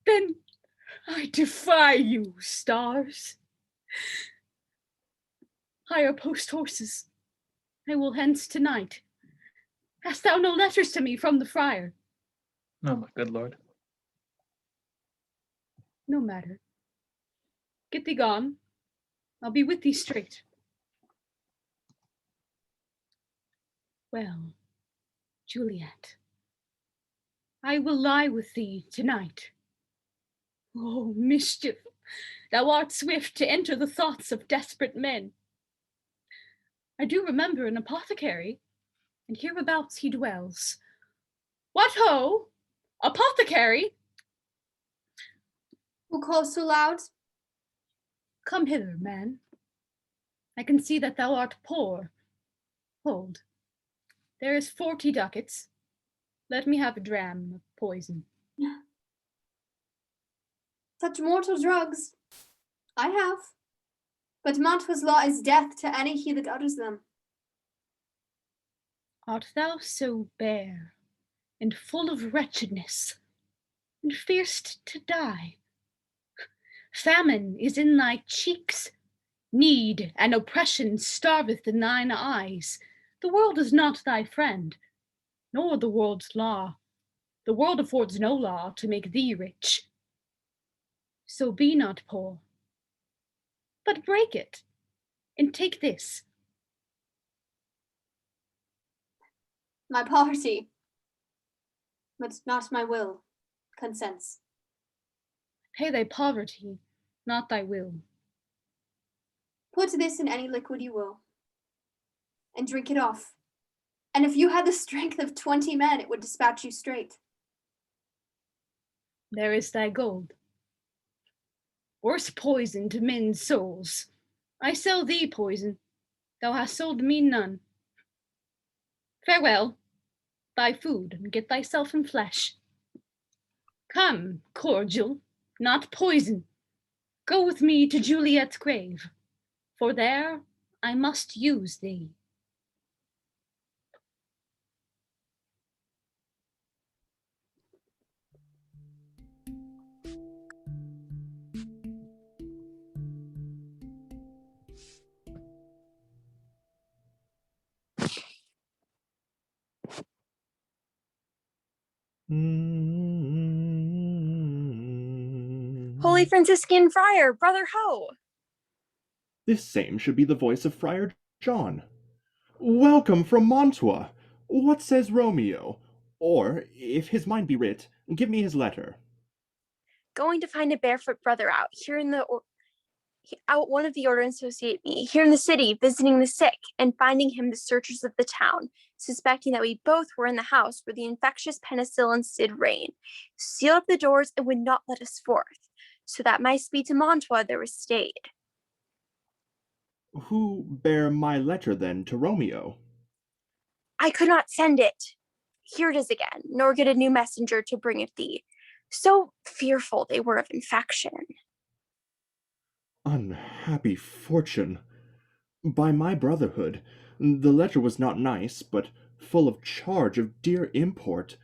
Then I defy you, stars. Hire post horses. I will hence tonight. Hast thou no letters to me from the friar?
No, my good lord.
No matter. Get thee gone. I'll be with thee straight. Well, Juliet, I will lie with thee tonight. Oh, mischief! Thou art swift to enter the thoughts of desperate men. I do remember an apothecary, and hereabouts he dwells. What ho! Apothecary!
Who calls so loud?
Come hither, man. I can see that thou art poor. Hold, there is 40 ducats. Let me have a dram of poison.
Such mortal drugs I have, but Mantua's law is death to any he that utters them.
Art thou so bare and full of wretchedness, and fear'st to die? Famine is in thy cheeks, need and oppression starveth in thine eyes. The world is not thy friend, nor the world's law. The world affords no law to make thee rich. So be not poor, but break it, and take this.
My poverty, but not my will, consents.
Pay thy poverty, not thy will.
Put this in any liquid you will, and drink it off. And if you had the strength of 20 men, it would dispatch you straight.
There is thy gold. Worse poison to men's souls. I sell thee poison, thou hast sold me none. Farewell, buy food and get thyself in flesh. Come, cordial, not poison. Go with me to Juliet's grave, for there I must use thee.
Holy Franciscan Friar, Brother Ho!
This same should be the voice of Friar John. Welcome from Mantua. What says Romeo? Or, if his mind be writ, give me his letter.
Going to find a barefoot brother out here in the out one of the order and associate me here in the city, visiting the sick, and finding him the searchers of the town, suspecting that we both were in the house where the infectious penicillins did reign, sealed up the doors and would not let us forth, so that my speed to Mantua there was stayed.
Who bear my letter then to Romeo?
I could not send it. Here it is again, nor get a new messenger to bring it thee. So fearful they were of infection.
Unhappy fortune. By my brotherhood, the letter was not nice, but full of charge of dear import,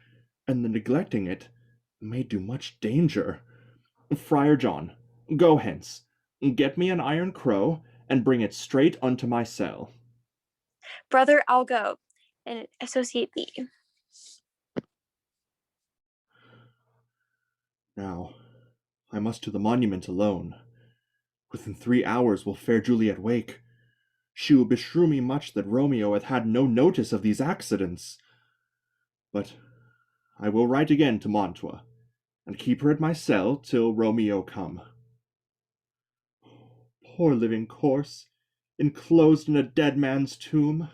and the neglecting it may do much danger. Friar John, go hence, get me an iron crow, and bring it straight unto my cell.
Brother, I'll go. and associate thee.
Now, I must to the monument alone. Within 3 hours will fair Juliet wake. She will beshrew me much that Romeo hath had no notice of these accidents. But I will write again to Mantua, and keep her at my cell till Romeo come. Poor living corse, enclosed in a dead man's tomb.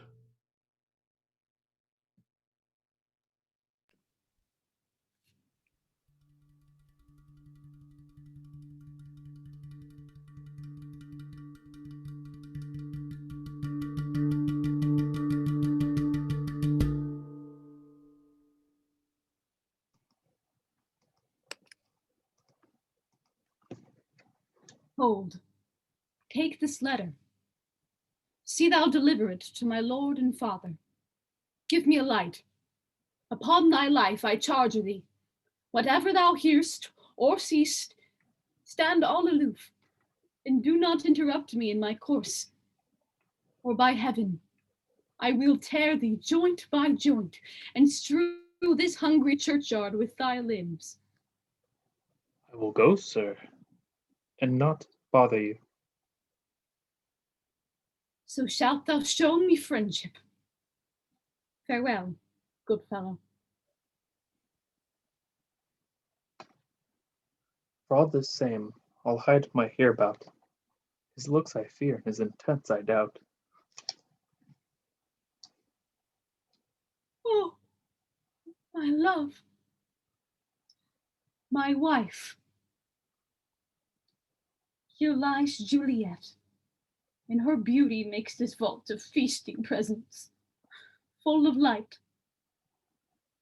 Hold, take this letter. See thou deliver it to my lord and father. Give me a light. Upon thy life I charge thee, whatever thou hearst or seest, stand all aloof, and do not interrupt me in my course. Or by heaven, I will tear thee joint by joint, and strew this hungry churchyard with thy limbs.
I will go, sir, and not bother you.
So shalt thou show me friendship. Farewell, good fellow.
For all this same, I'll hide my hereabout. His looks I fear, his intents I doubt.
Oh, my love, my wife. Here lies Juliet, and her beauty makes this vault a feasting presence, full of light.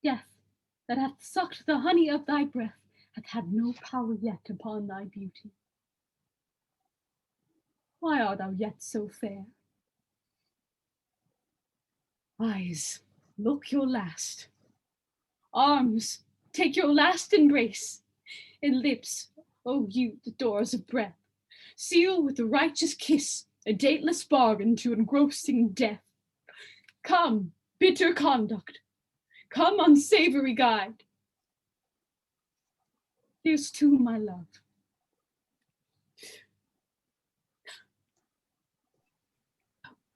Death, that hath sucked the honey of thy breath, hath had no power yet upon thy beauty. Why art thou yet so fair? Eyes, look your last. Arms, take your last embrace. And lips, O you, the doors of breath, seal with a righteous kiss a dateless bargain to engrossing death. Come, bitter conduct. Come, unsavory guide. Here's to my love.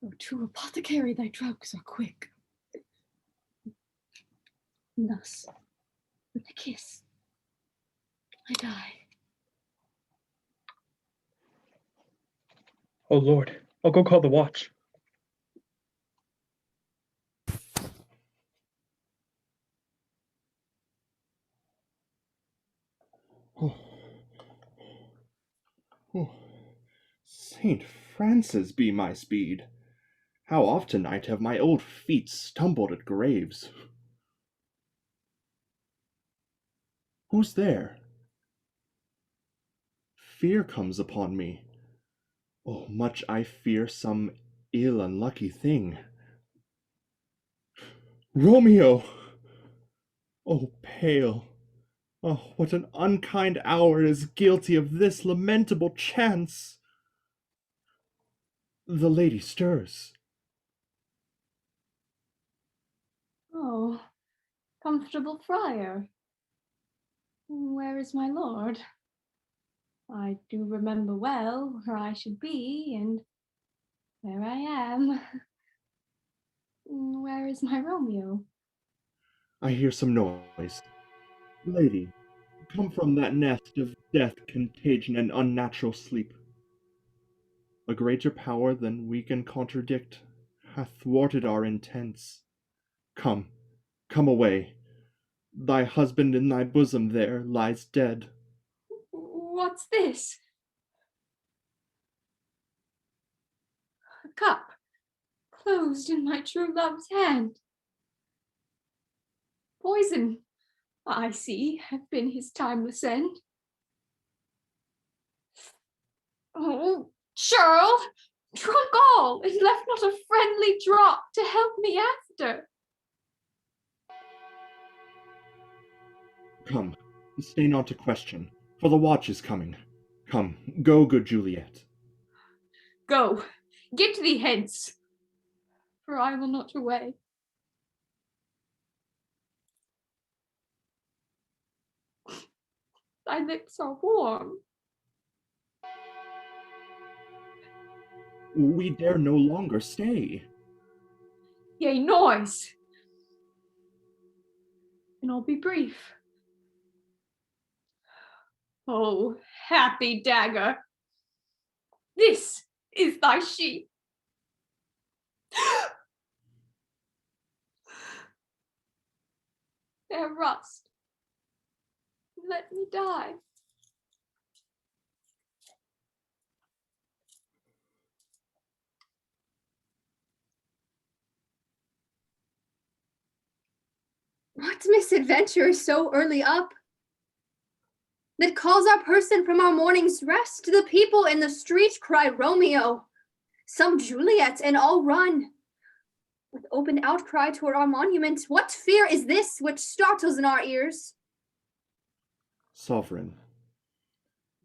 Oh, to apothecary thy drugs are quick. Thus, with a kiss, I die.
Oh Lord, I'll go call the watch.
Oh. Oh. Saint Francis be my speed! How often night have my old feet stumbled at graves. Who's there? Fear comes upon me. Oh, much I fear some ill unlucky thing. Romeo! Oh, pale! Oh, what an unkind hour is guilty of this lamentable chance! The lady stirs.
Oh, comfortable friar. Where is my lord? I do remember well where I should be and where I am. Where is my Romeo?
I hear some noise. Lady, come from that nest of death, contagion, and unnatural sleep. A greater power than we can contradict hath thwarted our intents. Come, come away. Thy husband in thy bosom there lies dead.
What's this? A cup closed in my true love's hand. Poison, I see, hath been his timeless end. Oh, churl, drunk all, and left not a friendly drop to help me after.
Come, stay not to question, for the watch is coming. Come, go, good Juliet.
Go, get thee hence, for I will not away.
Thy lips are warm.
We dare no longer stay.
Yea, noise. And I'll be brief. Oh, happy dagger. This is thy sheath. There rust. Let me die.
What misadventure is so early up that calls our person from our morning's rest? The people in the street cry Romeo, some Juliet, and all run with open outcry toward our monument. What fear is this which startles in our ears?
Sovereign,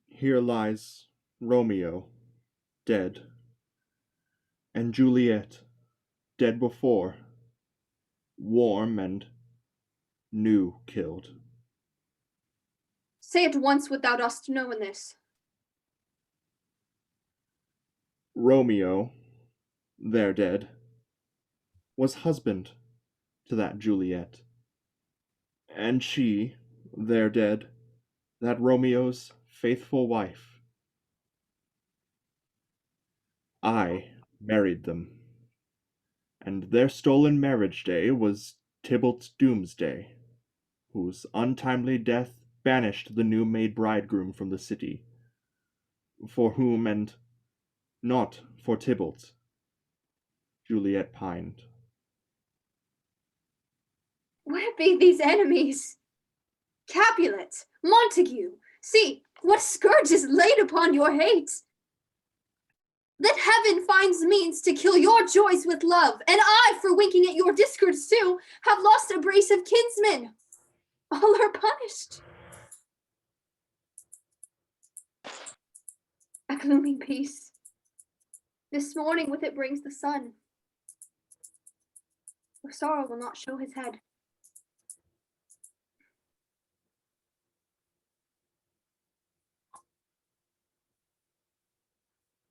here lies Romeo, dead, and Juliet, dead before, warm and new killed.
Say it once without us knowing this.
Romeo, there dead, was husband to that Juliet, and she, there dead, that Romeo's faithful wife. I married them, and their stolen marriage day was Tybalt's doomsday, whose untimely death banished the new-made bridegroom from the city, for whom, and not for Tybalt, Juliet pined.
Where be these enemies? Capulet, Montague, see what scourge is laid upon your hate. That heaven finds means to kill your joys with love, and I, for winking at your discords too, have lost a brace of kinsmen. All are punished. A gloomy peace. This morning with it brings the sun. For sorrow will not show his head.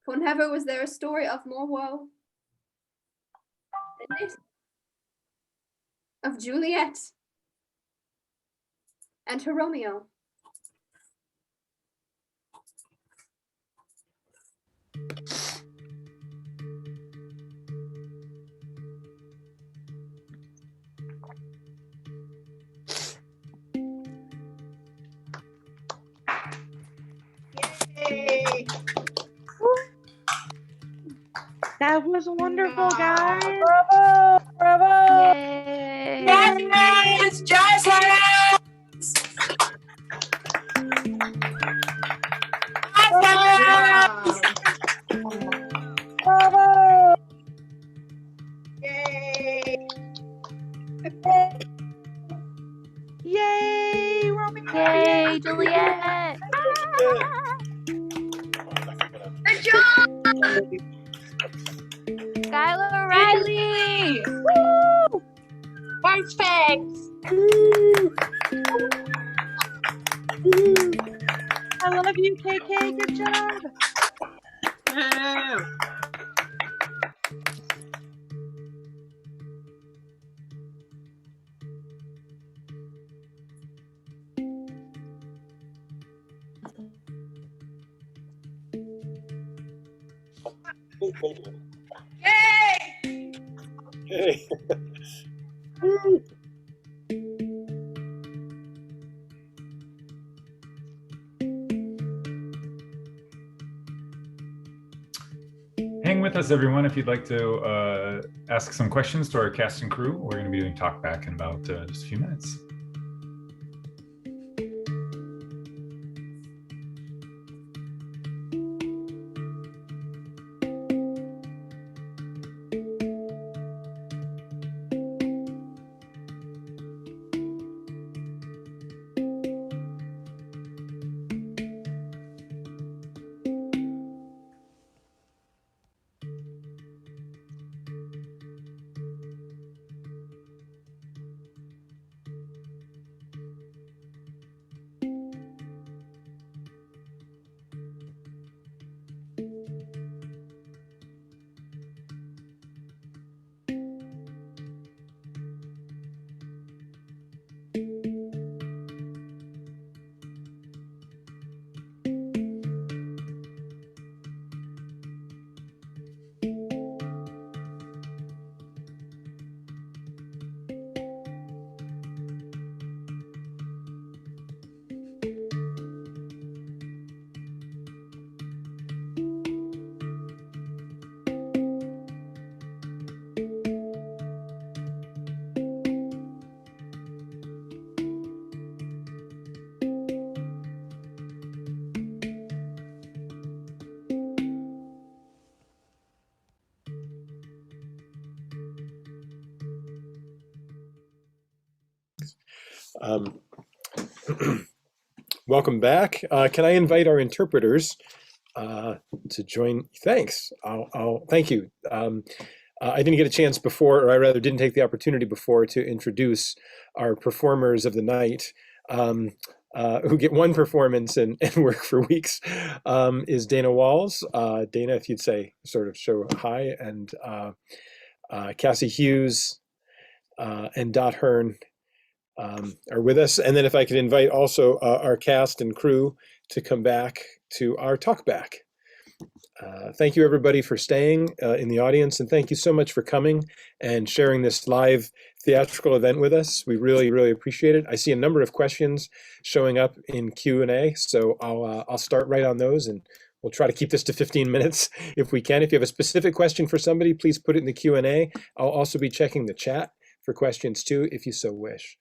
For never was there a story of more woe than this, of Juliet and her Romeo.
Yay! That was wonderful, guys.
Bravo! Bravo!
Yay!
Jazz hands! Jazz hands! Bravo!
Yay!
Yay! Romeo!
Yay, Juliet!
Good job!
Skylar Riley!
Woo! Nice thanks! I love you, KK. Good job.
Yay!
Hey.
Hang with us, everyone, if you'd like to ask some questions to our cast and crew. We're going to be doing talk back in about just a few minutes.
Um, welcome back. Can I invite our interpreters to join? Thanks. I'll thank you. I didn't get a chance before, or I rather didn't take the opportunity before to introduce our performers of the night, who get one performance and work for weeks, is Dana Walls. Dana, if you'd say, sort of show hi, and Cassie Hughes and Dot Hearn are with us. And then if I could invite also our cast and crew to come back to our talk back. Thank you everybody for staying in the audience, and thank you so much for coming and sharing this live theatrical event with us. We really, really appreciate it. I see a number of questions showing up in Q&A, so I'll start right on those, and we'll try to keep this to 15 minutes if we can. If you have a specific question for somebody, please put it in the Q&A. I'll also be checking the chat for questions too, if you so wish.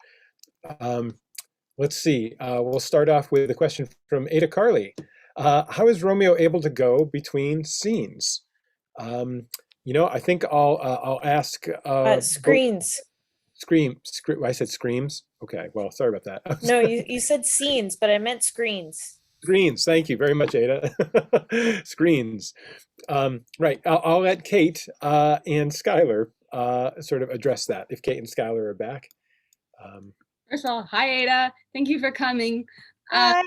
Let's see, we'll start off with a question from Ada Carley. How is Romeo able to go between scenes? I think I'll ask.
Screens.
I said screams. Okay, well, sorry about that.
No, you said scenes, but I meant screens.
Screens. Thank you very much, Ada. Screens. Right. I'll let Kate and Skylar sort of address that if Kate and Skylar are back.
First of all, hi Ada. Thank you for coming.
Hi.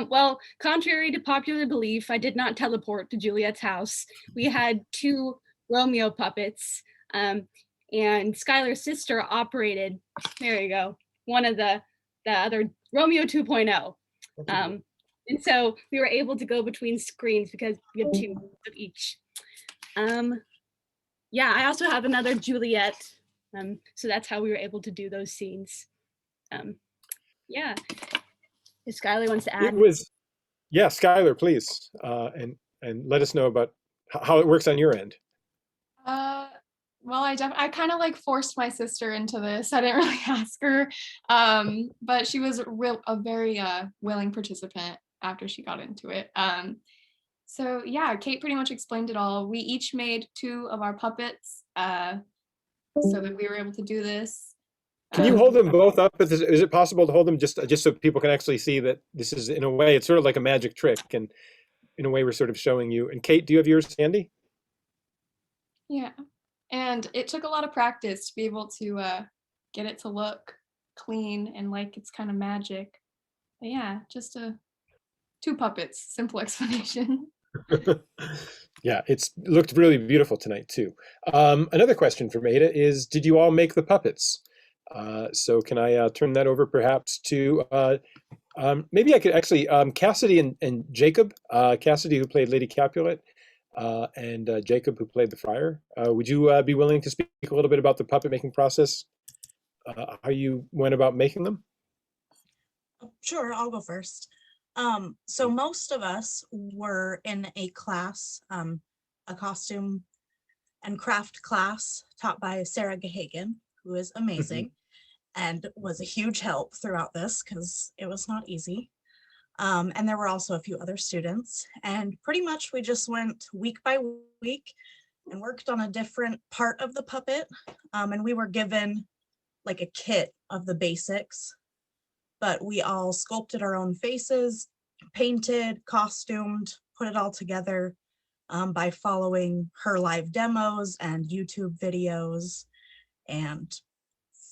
Well, contrary to popular belief, I did not teleport to Juliet's house. We had 2 Romeo puppets, and Skylar's sister operated, there you go, one of the other Romeo 2.0. And so we were able to go between screens because we have 2 of each. Yeah, I also have another Juliet, so that's how we were able to do those scenes. Yeah. If Skylar wants to add.
Yeah, Skylar, please, and let us know about how it works on your end.
Well, I kind of like forced my sister into this. I didn't really ask her, but she was a very willing participant after she got into it. So yeah, Kate pretty much explained it all. We each made 2 of our puppets so that we were able to do this.
Can you hold them both up? Is it possible to hold them just so people can actually see that this is, in a way, it's sort of like a magic trick, and in a way we're sort of showing you. And Kate, do you have yours handy?
Yeah, and it took a lot of practice to be able to get it to look clean and like it's kind of magic. But yeah, just 2 puppets, simple explanation.
Yeah, it's looked really beautiful tonight too. Another question from Ada is, did you all make the puppets? So can I turn that over perhaps to, maybe I could actually, Cassidy and Jacob, Cassidy who played Lady Capulet, and Jacob who played the Friar. Would you be willing to speak a little bit about the puppet making process, how you went about making them?
Sure, I'll go first. So most of us were in a class, a costume and craft class taught by Sarah Gahagan, who is amazing and was a huge help throughout this because it was not easy. And there were also a few other students, and pretty much we just went week by week and worked on a different part of the puppet. And we were given like a kit of the basics, but we all sculpted our own faces, painted, costumed, put it all together by following her live demos and YouTube videos and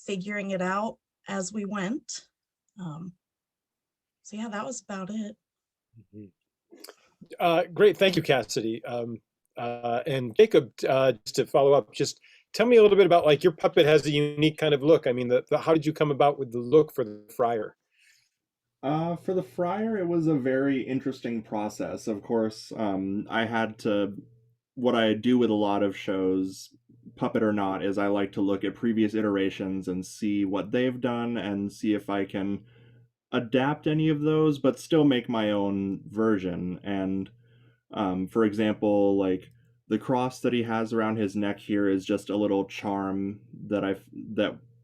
figuring it out as we went. So yeah, that was about it.
Great, thank you, Cassidy. And Jacob, just to follow up, just tell me a little bit about, like, your puppet has a unique kind of look. I mean, how did you come about with the look for the Friar?
For the Friar, it was a very interesting process. Of course, I had to, what I do with a lot of shows, puppet or not, is I like to look at previous iterations and see what they've done and see if I can adapt any of those, but still make my own version. And for example, like the cross that he has around his neck here is just a little charm that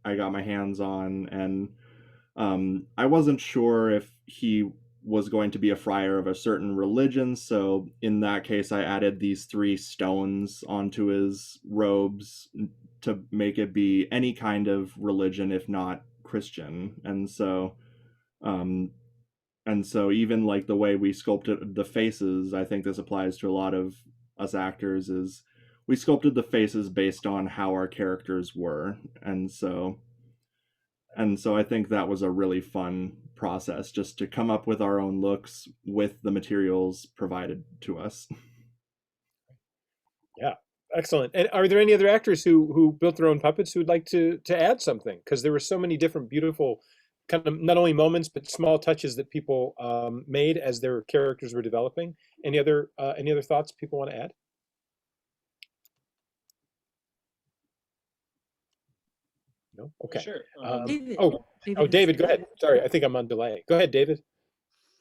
I got my hands on, and I wasn't sure if he was going to be a friar of a certain religion, so in that case I added these 3 stones onto his robes to make it be any kind of religion if not Christian. And so even like the way we sculpted the faces, I think this applies to a lot of us actors, is we sculpted the faces based on how our characters were. And so I think that was a really fun process, just to come up with our own looks with the materials provided to us.
Yeah, excellent. And are there any other actors who built their own puppets who would like to add something? Because there were so many different beautiful kind of not only moments but small touches that people made as their characters were developing. Any other thoughts people want to add? No. Okay.
Sure.
David.
David, go ahead. Sorry, I think I'm on delay. Go ahead, David.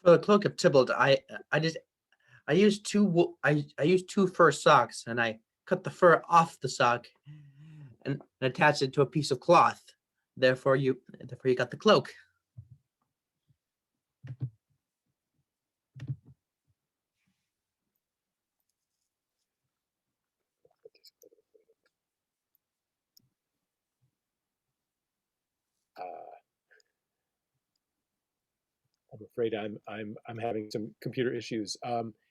For the cloak of Tybalt, I used two fur socks, and I cut the fur off the sock and attached it to a piece of cloth. Therefore you got the cloak.
I'm afraid I'm having some computer issues.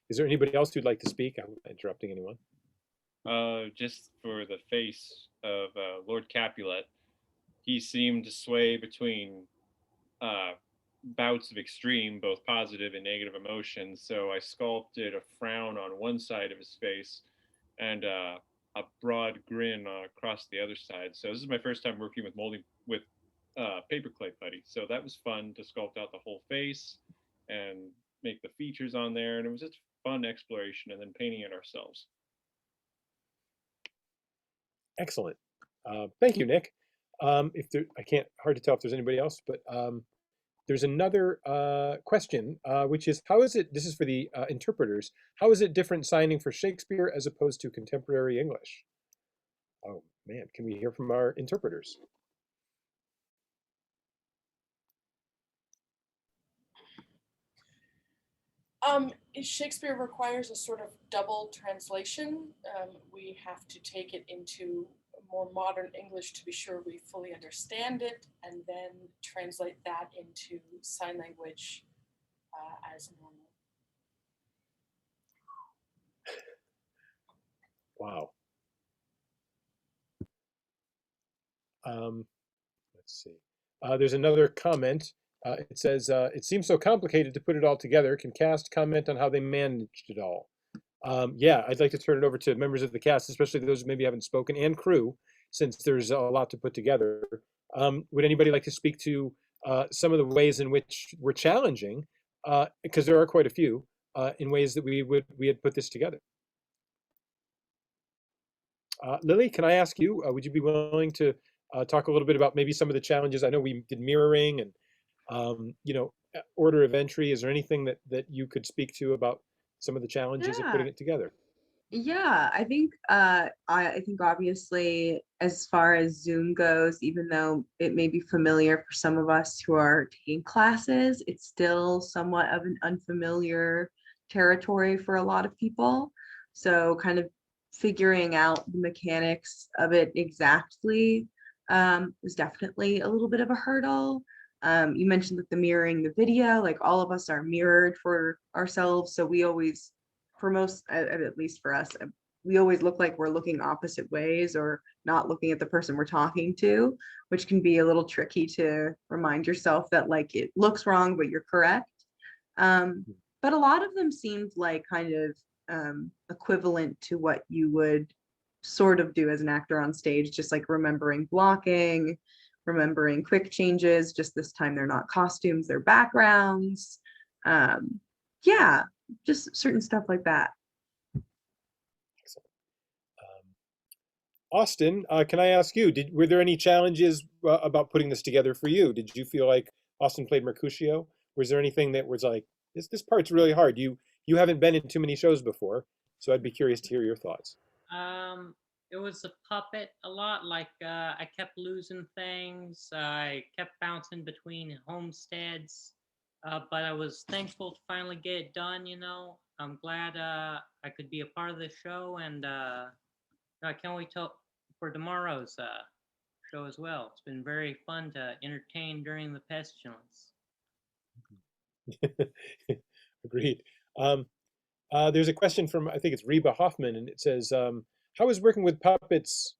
Is there anybody else who'd like to speak? I'm not interrupting anyone.
Just for the face of Lord Capulet, he seemed to sway between bouts of extreme, both positive and negative emotions. So I sculpted a frown on one side of his face and a broad grin across the other side. So this is my first time working with molding with paperclay putty. So that was fun to sculpt out the whole face and make the features on there. And it was just fun exploration and then painting it ourselves.
Excellent. Thank you, Nick. Hard to tell if there's anybody else, but there's another question, which is, how is it, this is for the interpreters, how is it different signing for Shakespeare as opposed to contemporary English? Oh man, can we hear from our interpreters?
Shakespeare requires a sort of double translation. We have to take it into more modern English to be sure we fully understand it, and then translate that into sign language as normal.
Wow. Let's see. There's another comment. It says, it seems so complicated to put it all together. Can cast comment on how they managed it all? Yeah, I'd like to turn it over to members of the cast, especially those who maybe haven't spoken, and crew, since there's a lot to put together. Would anybody like to speak to some of the ways in which we're challenging, because there are quite a few, in ways that we had put this together? Lily, can I ask you, would you be willing to talk a little bit about maybe some of the challenges? I know we did mirroring and order of entry. Is there anything that you could speak to about some of the challenges of putting it together?
Yeah, I think I think obviously as far as Zoom goes, even though it may be familiar for some of us who are taking classes, it's still somewhat of an unfamiliar territory for a lot of people. So kind of figuring out the mechanics of it exactly was definitely a little bit of a hurdle. You mentioned that the mirroring the video, like all of us are mirrored for ourselves. So we always, for most, at least for us, we always look like we're looking opposite ways or not looking at the person we're talking to, which can be a little tricky to remind yourself that like it looks wrong, but you're correct. But a lot of them seemed like kind of equivalent to what you would sort of do as an actor on stage, just like remembering blocking, remembering quick changes, just this time they're not costumes, they're backgrounds. Yeah, just certain stuff like that.
Austin, can I ask you, were there any challenges about putting this together for you? Did you feel like Austin played Mercutio? Was there anything that was like, this part's really hard? You haven't been in too many shows before, so I'd be curious to hear your thoughts.
It was a puppet a lot. Like I kept losing things. I kept bouncing between homesteads, but I was thankful to finally get it done. I'm glad I could be a part of the show, and I can't wait to for tomorrow's show as well. It's been very fun to entertain during the pestilence.
Agreed. There's a question from, I think it's Reba Hoffman, and it says, how is working with puppets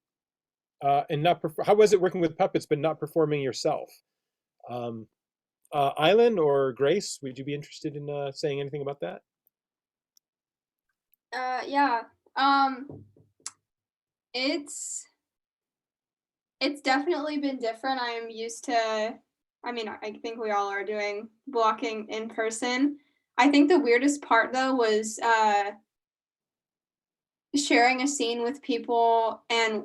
and not, how was it working with puppets but not performing yourself? Island or Grace, would you be interested in saying anything about that?
Yeah. It's definitely been different. I am used to, I mean, I think we all are doing blocking in person. I think the weirdest part though was sharing a scene with people and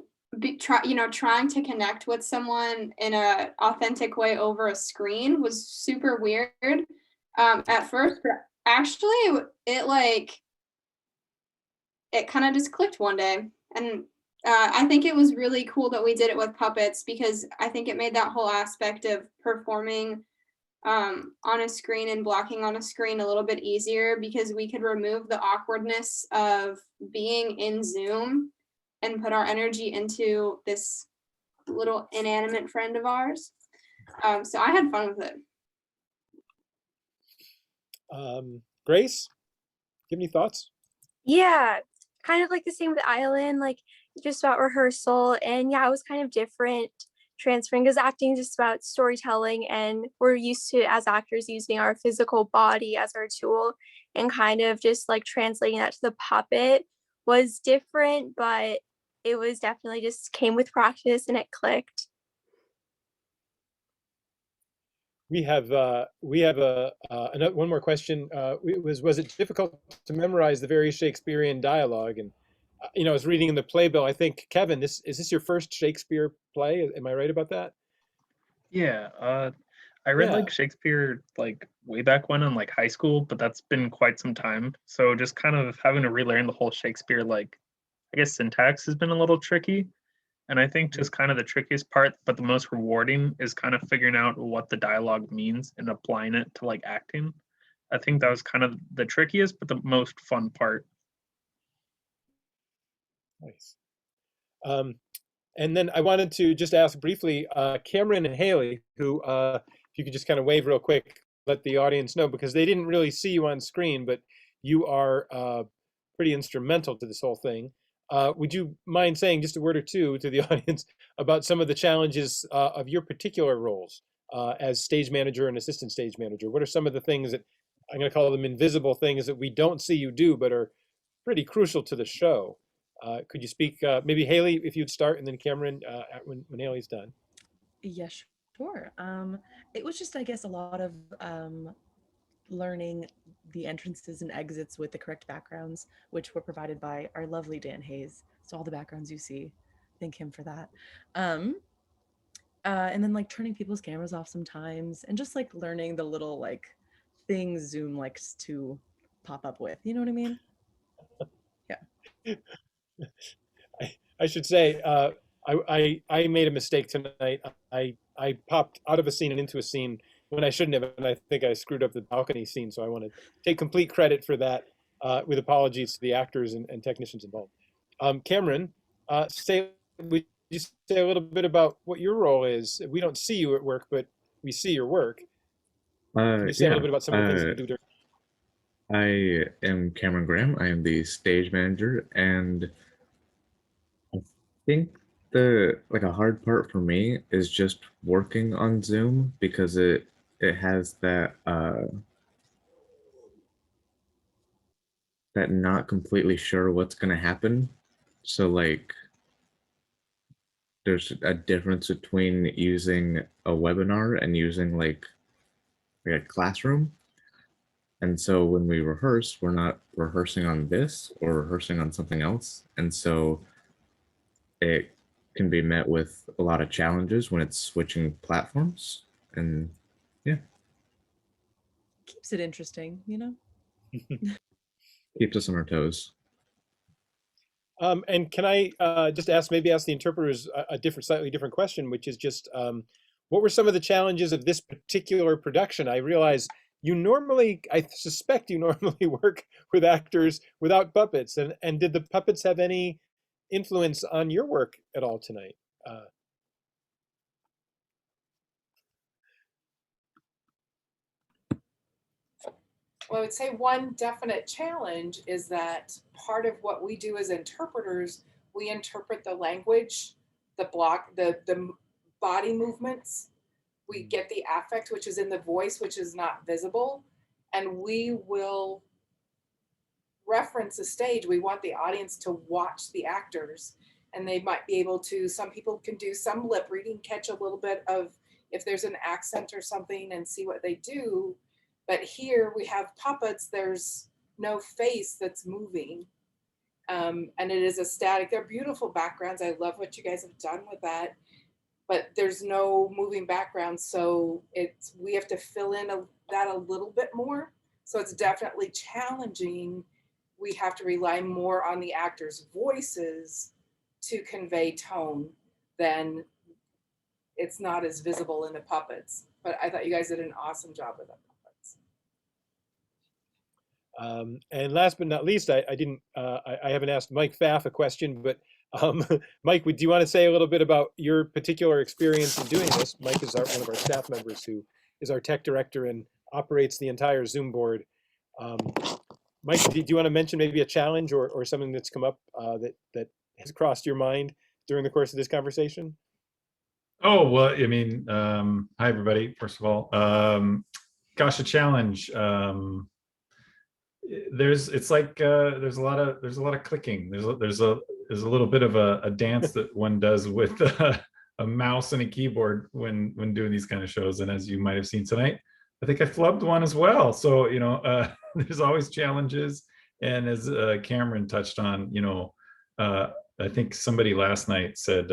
trying to connect with someone in a authentic way over a screen was super weird at first, but actually it kind of just clicked one day. And I think it was really cool that we did it with puppets because I think it made that whole aspect of performing on a screen and blocking on a screen a little bit easier because we could remove the awkwardness of being in Zoom and put our energy into this little inanimate friend of ours. So I had fun with it.
Grace, do you have any thoughts?
Yeah, kind of like the same with Island, like just about rehearsal. And yeah, it was kind of different transferring because acting is just about storytelling, and we're used to, as actors, using our physical body as our tool, and kind of just like translating that to the puppet was different, but it was definitely just came with practice and it clicked.
We have one more question. Was it difficult to memorize the very Shakespearean dialogue? And I was reading in the playbill. I think Kevin, is this your first Shakespeare play? Am I right about that?
Yeah, I read like Shakespeare like way back when in like high school, but that's been quite some time. So just kind of having to relearn the whole Shakespeare, like I guess syntax has been a little tricky. And I think just kind of the trickiest part, but the most rewarding, is kind of figuring out what the dialogue means and applying it to like acting. I think that was kind of the trickiest, but the most fun part.
Nice. And then I wanted to just ask briefly, Cameron and Haley, who, if you could just kind of wave real quick, let the audience know, because they didn't really see you on screen, but you are pretty instrumental to this whole thing. Would you mind saying just a word or two to the audience about some of the challenges of your particular roles as stage manager and assistant stage manager? What are some of the things that, I'm going to call them invisible things, that we don't see you do, but are pretty crucial to the show? Could you speak, maybe Haley, if you'd start, and then Cameron when Haley's done.
Yes, sure. It was just, I guess, a lot of learning the entrances and exits with the correct backgrounds, which were provided by our lovely Dan Hayes. So all the backgrounds you see, thank him for that. And then like turning people's cameras off sometimes, and just like learning the little like things Zoom likes to pop up with. You know what I mean? Yeah.
I should say, I made a mistake tonight. I popped out of a scene and into a scene when I shouldn't have, and I think I screwed up the balcony scene. So I want to take complete credit for that, with apologies to the actors and technicians involved. Cameron, would you say a little bit about what your role is? We don't see you at work, but we see your work. Can you say a little bit about some of the things that you do during?
I am Cameron Graham. I am the stage manager, and I think a hard part for me is just working on Zoom, because it has that that not completely sure what's going to happen. So like there's a difference between using a webinar and using like a classroom. And so when we rehearse, we're not rehearsing on this or rehearsing on something else. And so it can be met with a lot of challenges when it's switching platforms. And yeah.
Keeps it interesting, you know?
Keeps us on our toes.
And can I just ask the interpreters a slightly different question, which is just, what were some of the challenges of this particular production? I realize I suspect you normally work with actors without puppets, and did the puppets have any influence on your work at all tonight?
Well, I would say one definite challenge is that part of what we do as interpreters, we interpret the language, the body movements. We get the affect, which is in the voice, which is not visible, and we will reference the stage. We want the audience to watch the actors, and they might be able to, some people can do some lip reading, catch a little bit of if there's an accent or something and see what they do. But here we have puppets, there's no face that's moving. And it is a static, they're beautiful backgrounds. I love what you guys have done with that, but there's no moving background. So we have to fill in that a little bit more. So it's definitely challenging. We have to rely more on the actors' voices to convey tone than it's not as visible in the puppets. But I thought you guys did an awesome job with them.
And last but not least, I haven't asked Mike Pfaff a question, but Mike, do you want to say a little bit about your particular experience in doing this? Mike is one of our staff members who is our tech director and operates the entire Zoom board. Mike, do you want to mention maybe a challenge or something that's come up that has crossed your mind during the course of this conversation?
Oh, well, I mean, hi, everybody, first of all. Gosh, a challenge. There's a lot of clicking. There's a little bit of a dance that one does with a mouse and a keyboard when doing these kind of shows. And as you might have seen tonight, I think I flubbed one as well. So there's always challenges. And as Cameron touched on, I think somebody last night said,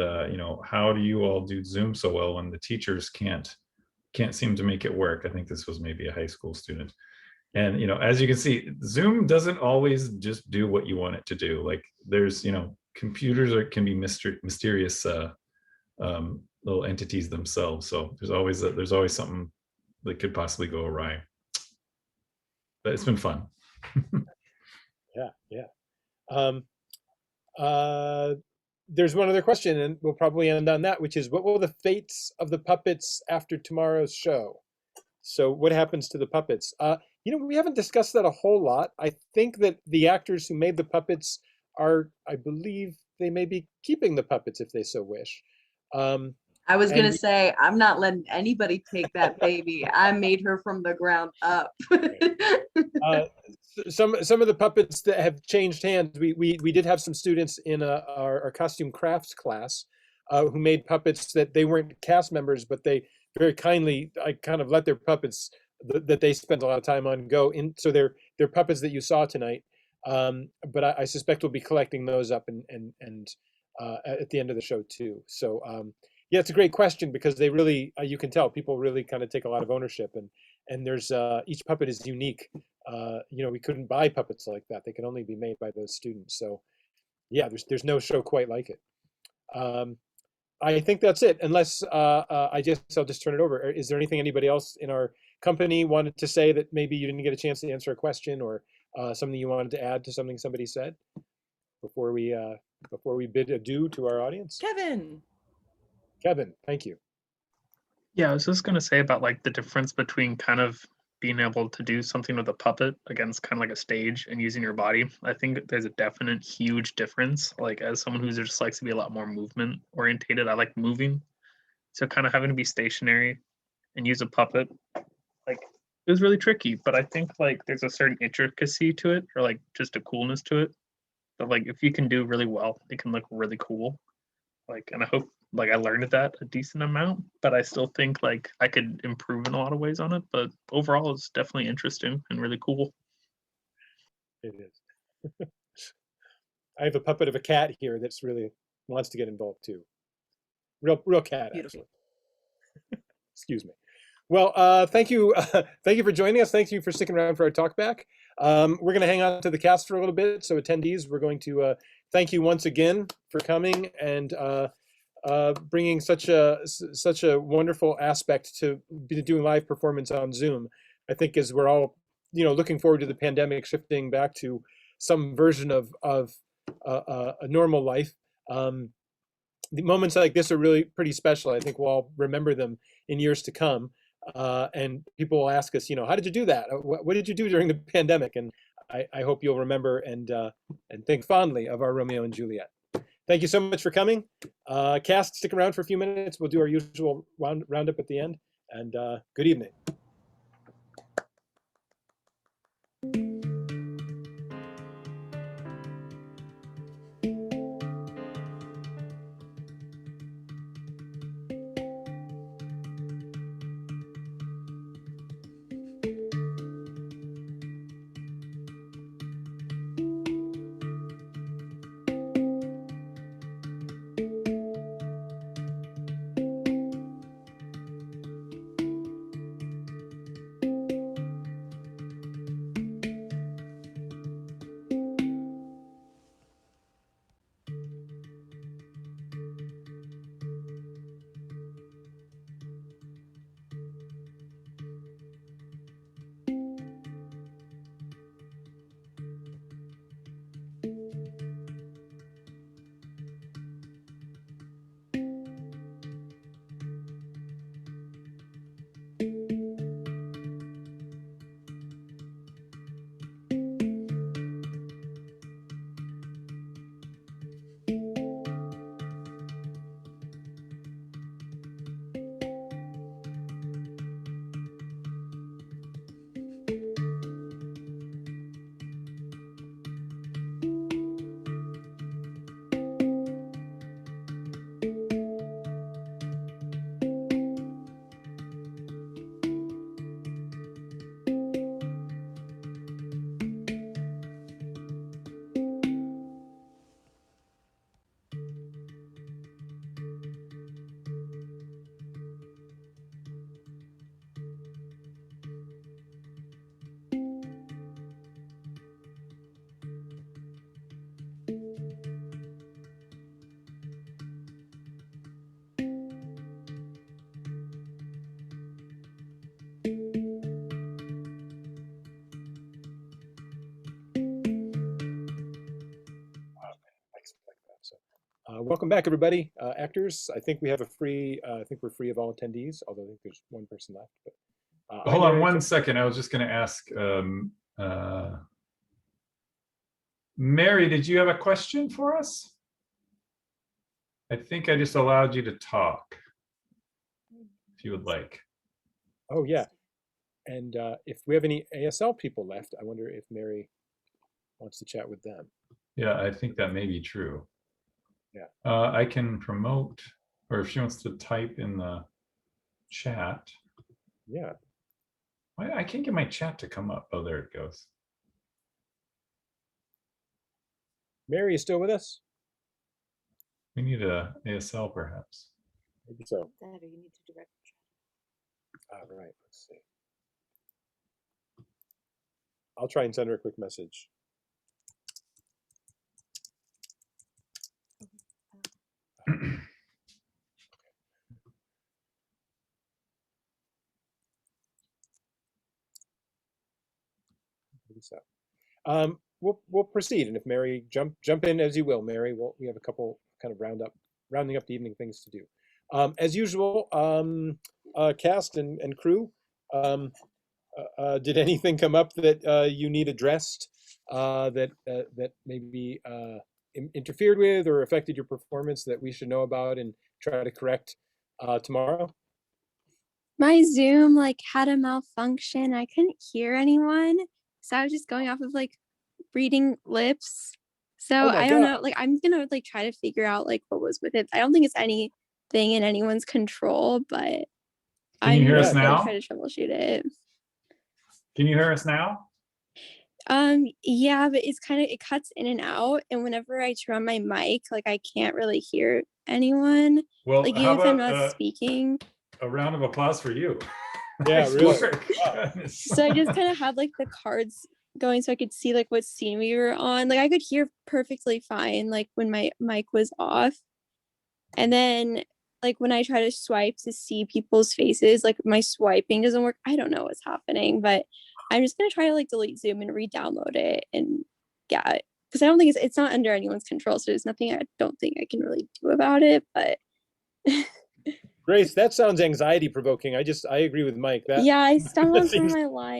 how do you all do Zoom so well when the teachers can't seem to make it work? I think this was maybe a high school student. And, as you can see, Zoom doesn't always just do what you want it to do. Like there's, computers can be mysterious little entities themselves. So there's always something that could possibly go awry. But it's been fun.
Yeah. There's one other question, and we'll probably end on that, which is, what will the fates of the puppets after tomorrow's show? So what happens to the puppets? We haven't discussed that a whole lot. I think that the actors who made the puppets I believe they may be keeping the puppets if they so wish.
I was going to say, I'm not letting anybody take that baby. I made her from the ground up.
Some of the puppets that have changed hands, we did have some students in our costume crafts class who made puppets that they weren't cast members, but they very kindly, I kind of let their puppets that they spent a lot of time on go in. So they're puppets that you saw tonight. But I suspect we'll be collecting those up and at the end of the show too. So yeah, it's a great question because they really, you can tell people really kind of take a lot of ownership and there's each puppet is unique. We couldn't buy puppets like that. They can only be made by those students. So yeah, there's no show quite like it. I think that's it, unless I'll just turn it over. Is there anything anybody else in our company wanted to say that maybe you didn't get a chance to answer a question, or something you wanted to add to something somebody said before we bid adieu to our audience? Kevin, thank you.
Yeah, I was just gonna say about like the difference between kind of being able to do something with a puppet against kind of like a stage and using your body. I think there's a definite huge difference. Like as someone who just likes to be a lot more movement orientated, I like moving. So kind of having to be stationary and use a puppet, like it was really tricky, but I think like there's a certain intricacy to it, or like just a coolness to it. But like if you can do really well, it can look really cool. Like, and I hope like I learned that a decent amount, but I still think like I could improve in a lot of ways on it. But overall, it's definitely interesting and really cool.
It is. I have a puppet of a cat here that's really wants to get involved too. Real cat, actually. Excuse me. Well, thank you for joining us. Thank you for sticking around for our talk back. We're going to hang on to the cast for a little bit. So attendees, we're going to thank you once again for coming and bringing such a wonderful aspect to be doing live performance on Zoom. I think as we're all looking forward to the pandemic shifting back to some version of a normal life, The moments like this are really pretty special. I think we'll all remember them in years to come. And people will ask us, how did you do that? What did you do during the pandemic? And I hope you'll remember and think fondly of our Romeo and Juliet. Thank you so much for coming. Cast, stick around for a few minutes. We'll do our usual roundup at the end. And good evening. Welcome back, everybody. Actors, I think we have I think we're free of all attendees, although I think there's one person left. But
Hold on 1 second. I was just going to ask Mary, did you have a question for us? I think I just allowed you to talk, if you would like.
Oh, yeah. And if we have any ASL people left, I wonder if Mary wants to chat with them.
Yeah, I think that may be true.
Yeah.
I can promote, or if she wants to type in the chat.
Yeah.
I can't get my chat to come up. Oh, there it goes.
Mary, you still with us?
We need a ASL, perhaps.
Maybe so.
That, or you need to direct chat.
All right, let's see. I'll try and send her a quick message. So, we'll proceed, and if Mary jump in as you will, Mary. We have a couple kind of rounding up the evening things to do. As usual, cast and crew. Did anything come up that you need addressed that maybe interfered with or affected your performance that we should know about and try to correct tomorrow?
My Zoom had a malfunction. I couldn't hear anyone, so I was just going off of reading lips. So I don't know. I'm gonna try to figure out what was with it. I don't think it's anything in anyone's control, but
Can you hear us now?
Try to troubleshoot it.
Can you hear us now?
Yeah, but it cuts in and out, and whenever I turn on my mic, I can't really hear anyone.
Well,
even
how
if I'm
about,
not speaking.
A round of applause for you.
Yeah, really.
So I just kind of had the cards going so I could see what scene we were on. I could hear perfectly fine when my mic was off. And then when I try to swipe to see people's faces, my swiping doesn't work. I don't know what's happening, but I'm just gonna try to delete Zoom and re-download it. And yeah, because I don't think it's not under anyone's control, so there's nothing I don't think I can really do about it. But
Grace, that sounds anxiety provoking. I agree with Mike. That
yeah, I stumbled
seems-
through my life.